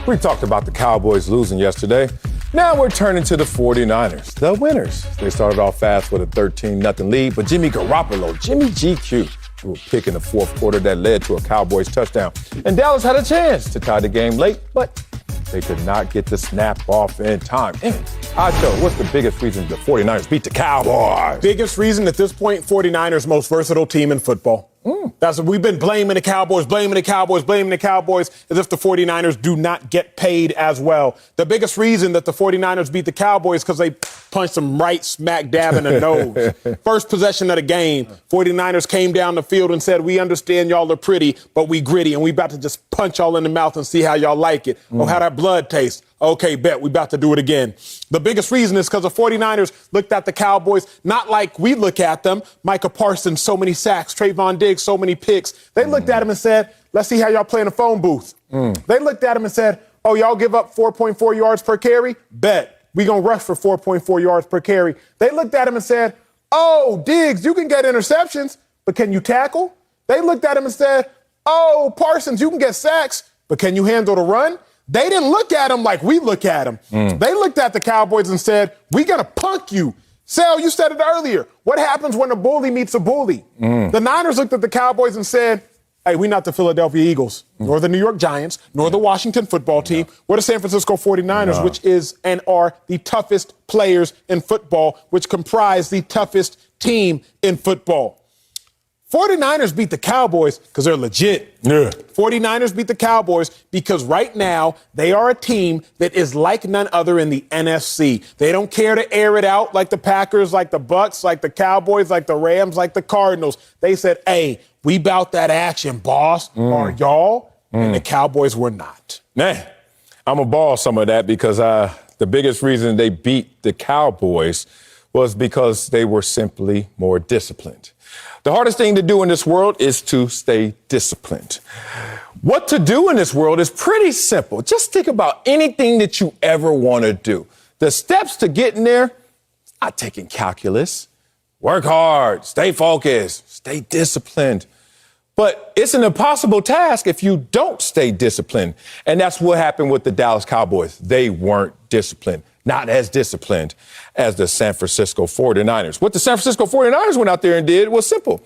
We talked about the Cowboys losing yesterday. Now we're turning to the 49ers, the winners. They started off fast with a 13-0 lead, but Jimmy Garoppolo, Jimmy GQ, threw a pick in the fourth quarter that led to a Cowboys touchdown. And Dallas had a chance to tie the game late, but they could not get the snap off in time. Acho, what's the biggest reason the 49ers beat the Cowboys? Biggest reason at this point, 49ers most versatile team in football. That's what we've been blaming the Cowboys, as if the 49ers do not get paid as well. The biggest reason that the 49ers beat the Cowboys because they punched them right smack dab in the nose. First possession of the game, 49ers came down the field and said, we understand y'all are pretty, but we gritty, and we about to just punch y'all in the mouth and see how y'all like it. Oh, how that blood tastes. Okay, bet, we about to do it again. The biggest reason is because the 49ers looked at the Cowboys not like we look at them. Micah Parsons, so many sacks. Trayvon Diggs, so many picks. They looked at him and said, let's see how y'all play in a phone booth. They looked at him and said, oh, y'all give up 4.4 yards per carry? Bet. We going to rush for 4.4 yards per carry. They looked at him and said, oh, Diggs, you can get interceptions, but can you tackle? They looked at him and said, oh, Parsons, you can get sacks, but can you handle the run? They didn't look at him like we look at him. They looked at the Cowboys and said, we got to punk you. Sal, you said it earlier. What happens when a bully meets a bully? The Niners looked at the Cowboys and said, Hey, we're not the Philadelphia Eagles, nor the New York Giants, nor the Washington football team. We're the San Francisco 49ers, which is and are the toughest players in football, which comprise the toughest team in football. 49ers beat the Cowboys because they're legit. Yeah. 49ers beat the Cowboys because right now they are a team that is like none other in the NFC. They don't care to air it out like the Packers, like the Bucks, like the Cowboys, like the Rams, like the Cardinals. They said, hey, we bout that action, boss. Are y'all? And the Cowboys were not. Man, I'm going to borrow some of that because the biggest reason they beat the Cowboys was because they were simply more disciplined. The hardest thing to do in this world is to stay disciplined. What to do in this world is pretty simple. Just think about anything that you ever want to do. The steps to getting there, not taking calculus. Work hard, stay focused, stay disciplined. But it's an impossible task if you don't stay disciplined. And that's what happened with the Dallas Cowboys. They weren't disciplined, not as disciplined as the San Francisco 49ers. What the San Francisco 49ers went out there and did was simple.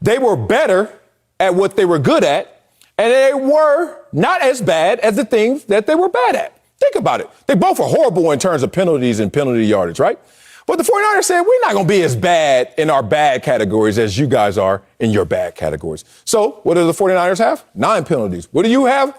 They were better at what they were good at, and they were not as bad as the things that they were bad at. Think about it. They both were horrible in terms of penalties and penalty yardage, right? But the 49ers said, we're not going to be as bad in our bad categories as you guys are in your bad categories. So what do the 49ers have? 9 penalties. What do you have?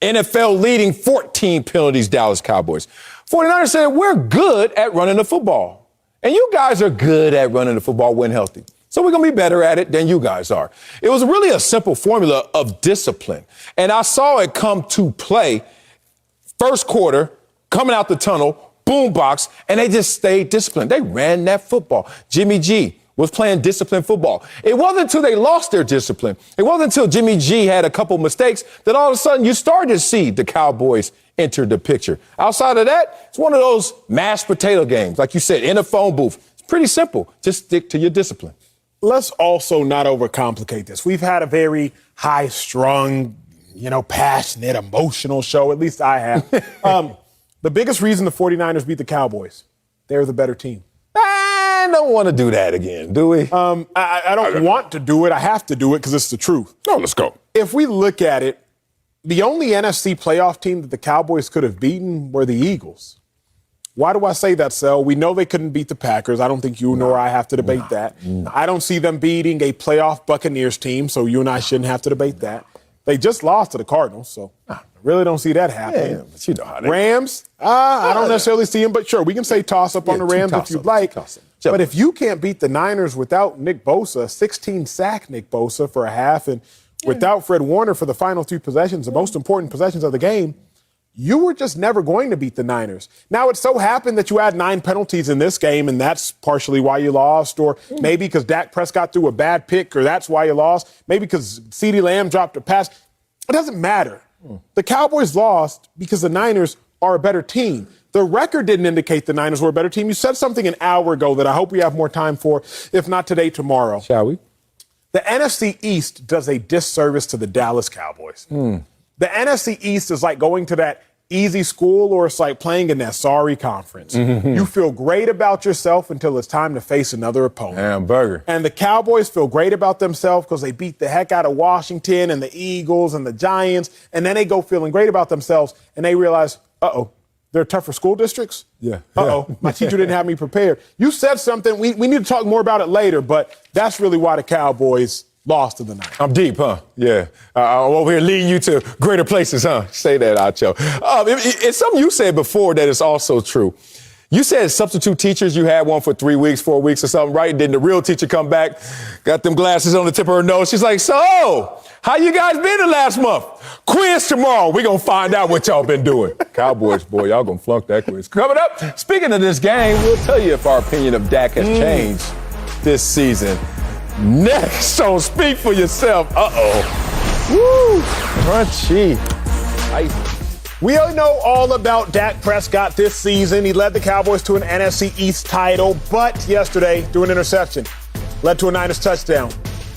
NFL leading 14 penalties, Dallas Cowboys. 49ers said, we're good at running the football. And you guys are good at running the football when healthy. So we're going to be better at it than you guys are. It was really a simple formula of discipline. And I saw it come to play first quarter, coming out the tunnel, boombox, and they just stayed disciplined. They ran that football. Jimmy G was playing disciplined football. It wasn't until they lost their discipline. It wasn't until Jimmy G had a couple mistakes that all of a sudden you started to see the Cowboys enter the picture. Outside of that, it's one of those mashed potato games. Like you said, in a phone booth. It's pretty simple. Just stick to your discipline. Let's also not overcomplicate this. We've had a very high-strung, passionate, emotional show. At least I have. The biggest reason the 49ers beat the Cowboys, they're the better team. I don't want to do that again, do we? I don't want to do it. I have to do it because it's the truth. No, let's go. If we look at it, the only NFC playoff team that the Cowboys could have beaten were the Eagles. Why do I say that, Sel? We know they couldn't beat the Packers. I don't think you nor I have to debate that. I don't see them beating a playoff Buccaneers team, so you and I shouldn't have to debate that. They just lost to the Cardinals, so I really don't see that happening. Yeah, but you know how they Rams, I don't necessarily see them, but sure, we can say toss-up on the Rams if you'd like. But if you can't beat the Niners without Nick Bosa, 16-sack Nick Bosa for a half, and without Fred Warner for the final 2 possessions, the most important possessions of the game, you were just never going to beat the Niners. Now, it so happened that you had 9 penalties in this game, and that's partially why you lost, or maybe because Dak Prescott threw a bad pick, or that's why you lost. Maybe because CeeDee Lamb dropped a pass. It doesn't matter. The Cowboys lost because the Niners are a better team. The record didn't indicate the Niners were a better team. You said something an hour ago that I hope we have more time for, if not today, tomorrow. Shall we? The NFC East does a disservice to the Dallas Cowboys. The NFC East is like going to that easy school, or it's like playing in that sorry conference. You feel great about yourself until it's time to face another opponent. Hamburger. And the Cowboys feel great about themselves because they beat the heck out of Washington and the Eagles and the Giants, and then they go feeling great about themselves, and they realize, they're tougher school districts? Yeah. My teacher didn't have me prepared. You said something. We need to talk more about it later, but that's really why the Cowboys lost to the Niners. I'm deep, huh? Yeah. I'm over here leading you to greater places, huh? Say that, Acho. It's something you said before that is also true. You said substitute teachers, you had one for 3 weeks, 4 weeks or something, right? Then the real teacher come back, got them glasses on the tip of her nose. She's like, so, how you guys been the last month? Quiz tomorrow. We're going to find out what y'all been doing. Cowboys, boy, y'all going to flunk that quiz. Coming up, speaking of this game, we'll tell you if our opinion of Dak has changed this season. Next, so speak for yourself. Woo, crunchy. We all know all about Dak Prescott this season. He led the Cowboys to an NFC East title, but yesterday, threw an interception, led to a Niners touchdown,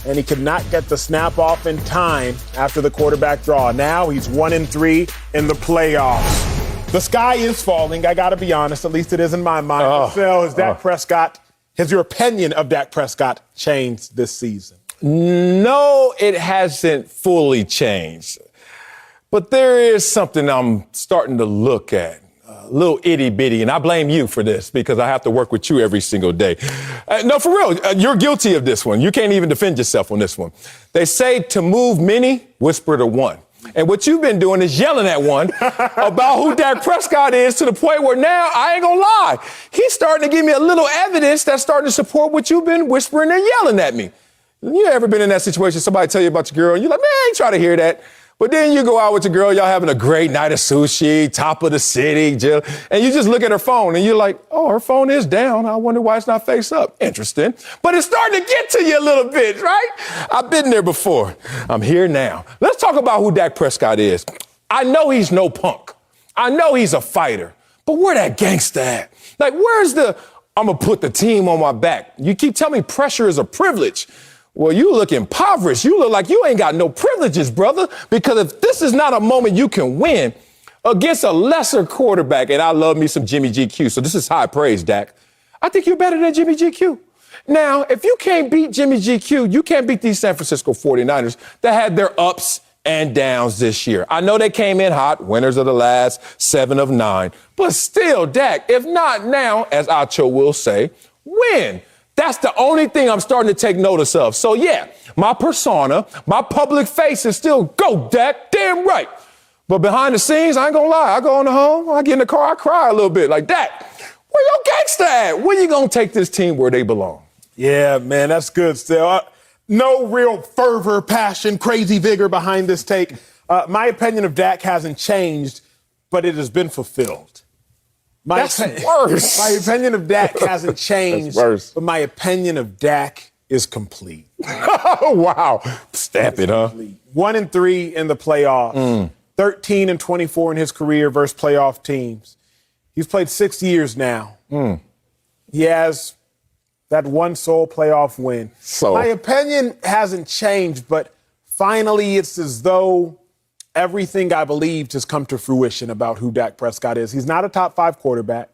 and he could not get the snap off in time after the quarterback draw. Now he's 1-3 in the playoffs. The sky is falling, I got to be honest, at least it is in my mind. So is Dak Prescott, has your opinion of Dak Prescott changed this season? No, it hasn't fully changed. But there is something I'm starting to look at. A little itty-bitty, and I blame you for this because I have to work with you every single day. No, for real, you're guilty of this one. You can't even defend yourself on this one. They say to move many, whisper to one. And what you've been doing is yelling at one about who Dak Prescott is to the point where now, I ain't gonna lie, he's starting to give me a little evidence that's starting to support what you've been whispering and yelling at me. You ever been in that situation, somebody tell you about your girl, and you're like, man, I ain't trying to hear that. But then you go out with your girl, y'all having a great night of sushi, top of the city, and you just look at her phone and you're like, oh, her phone is down. I wonder why it's not face up. Interesting. But it's starting to get to you a little bit, right? I've been there before. I'm here now. Let's talk about who Dak Prescott is. I know he's no punk. I know he's a fighter. But where that gangsta at? Like, where's the, I'm going to put the team on my back. You keep telling me pressure is a privilege. Well, you look impoverished. You look like you ain't got no privileges, brother, because if this is not a moment you can win against a lesser quarterback, and I love me some Jimmy GQ, so this is high praise, Dak, I think you're better than Jimmy GQ. Now, if you can't beat Jimmy GQ, you can't beat these San Francisco 49ers that had their ups and downs this year. I know they came in hot, winners of the last 7 of 9, but still, Dak, if not now, as Acho will say, win. That's the only thing I'm starting to take notice of. So, yeah, my persona, my public face is still go, Dak, damn right. But behind the scenes, I ain't gonna lie. I go on the home, I get in the car, I cry a little bit. Like, Dak, where your gangsta at? When you gonna take this team where they belong? Yeah, man, that's good still. No real fervor, passion, crazy vigor behind this take. My opinion of Dak hasn't changed, but it has been fulfilled. That's worse. My opinion of Dak hasn't changed, but my opinion of Dak is complete. Oh, wow. Stamp it, huh? 1-3 in the playoffs, 13-24 in his career versus playoff teams. He's played 6 years now. He has that one sole playoff win. So my opinion hasn't changed, but finally it's as though everything I believed has come to fruition about who Dak Prescott is. He's not a top 5 quarterback.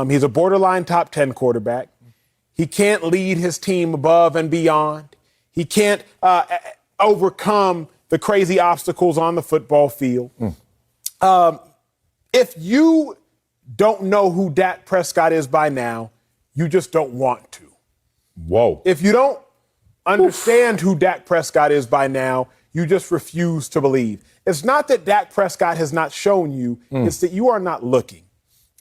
He's a borderline top 10 quarterback. He can't lead his team above and beyond. He can't overcome the crazy obstacles on the football field. If you don't know who Dak Prescott is by now, you just don't want to. Whoa. If you don't understand who Dak Prescott is by now, you just refuse to believe. It's not that Dak Prescott has not shown you, it's that you are not looking.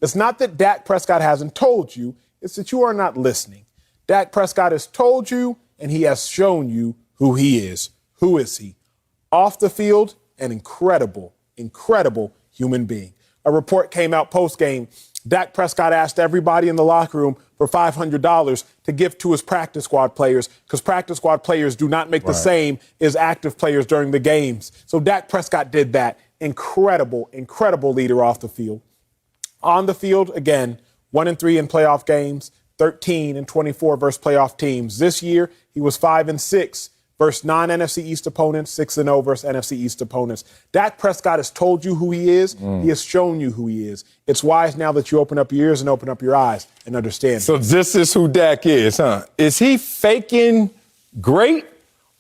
It's not that Dak Prescott hasn't told you, it's that you are not listening. Dak Prescott has told you, and he has shown you who he is. Who is he? Off the field, an incredible, incredible human being. A report came out post-game. Dak Prescott asked everybody in the locker room for $500 to give to his practice squad players because practice squad players do not make the same as active players during the games. So Dak Prescott did that. Incredible, incredible leader off the field. On the field, again, 1-3 in playoff games, 13-24 versus playoff teams. This year, he was 5-6 versus non-NFC East opponents, 6-0 versus NFC East opponents. Dak Prescott has told you who he is. He has shown you who he is. It's wise now that you open up your ears and open up your eyes and understand. So this is who Dak is, huh? Is he faking great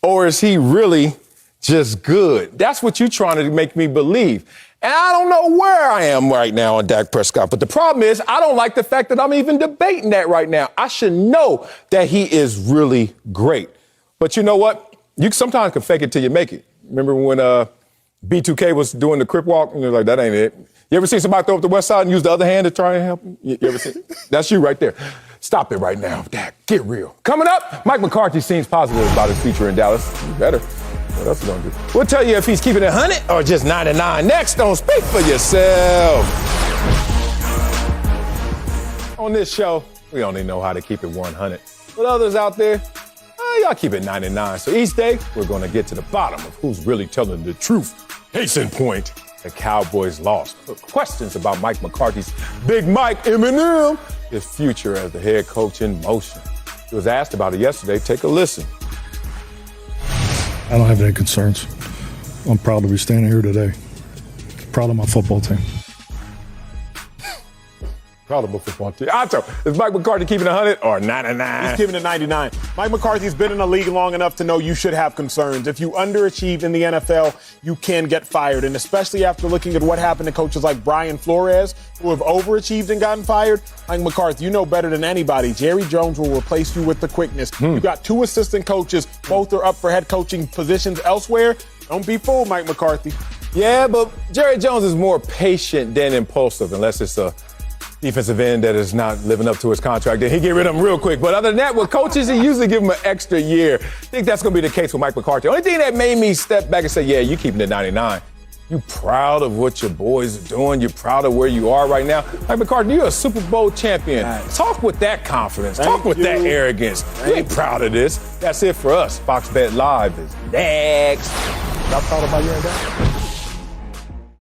or is he really just good? That's what you're trying to make me believe. And I don't know where I am right now on Dak Prescott. But the problem is I don't like the fact that I'm even debating that right now. I should know that he is really great. But you know what? You sometimes can fake it till you make it. Remember when B2K was doing the crip walk? And you're like, that ain't it. You ever see somebody throw up the west side and use the other hand to try and help him? You ever see it? That's you right there. Stop it right now, Dak. Get real. Coming up, Mike McCarthy seems positive about his future in Dallas. You better. What else are we going to do? We'll tell you if he's keeping it 100 or just 99. Next, don't speak for yourself. On this show, we only know how to keep it 100. But others out there, y'all keep it 99. So each day, we're going to get to the bottom of who's really telling the truth. Case in point, the Cowboys lost. Questions about Mike McCarthy's Big Mike Eminem, his future as the head coach in motion. He was asked about it yesterday. Take a listen. I don't have any concerns. I'm proud to be standing here today. Proud of my football team. Proud of my football team. Anto, is Mike McCarthy keeping 100 or 99? He's keeping it 99. Mike McCarthy's been in the league long enough to know you should have concerns. If you underachieve in the NFL, you can get fired. And especially after looking at what happened to coaches like Brian Flores, who have overachieved and gotten fired, Mike McCarthy, you know better than anybody. Jerry Jones will replace you with the quickness. You got 2 assistant coaches. Both are up for head coaching positions elsewhere. Don't be fooled, Mike McCarthy. Yeah, but Jerry Jones is more patient than impulsive, unless it's a defensive end that is not living up to his contract. Then he get rid of him real quick. But other than that, with coaches, he usually give him an extra year. I think that's going to be the case with Mike McCarthy. Only thing that made me step back and say, yeah, you keeping it 99. You proud of what your boys are doing. You're proud of where you are right now. Mike McCarthy, you're a Super Bowl champion. Nice. Talk with that confidence. Talk with that arrogance. You ain't proud of this. That's it for us. Fox Bet Live is next. Y'all thought about your dad?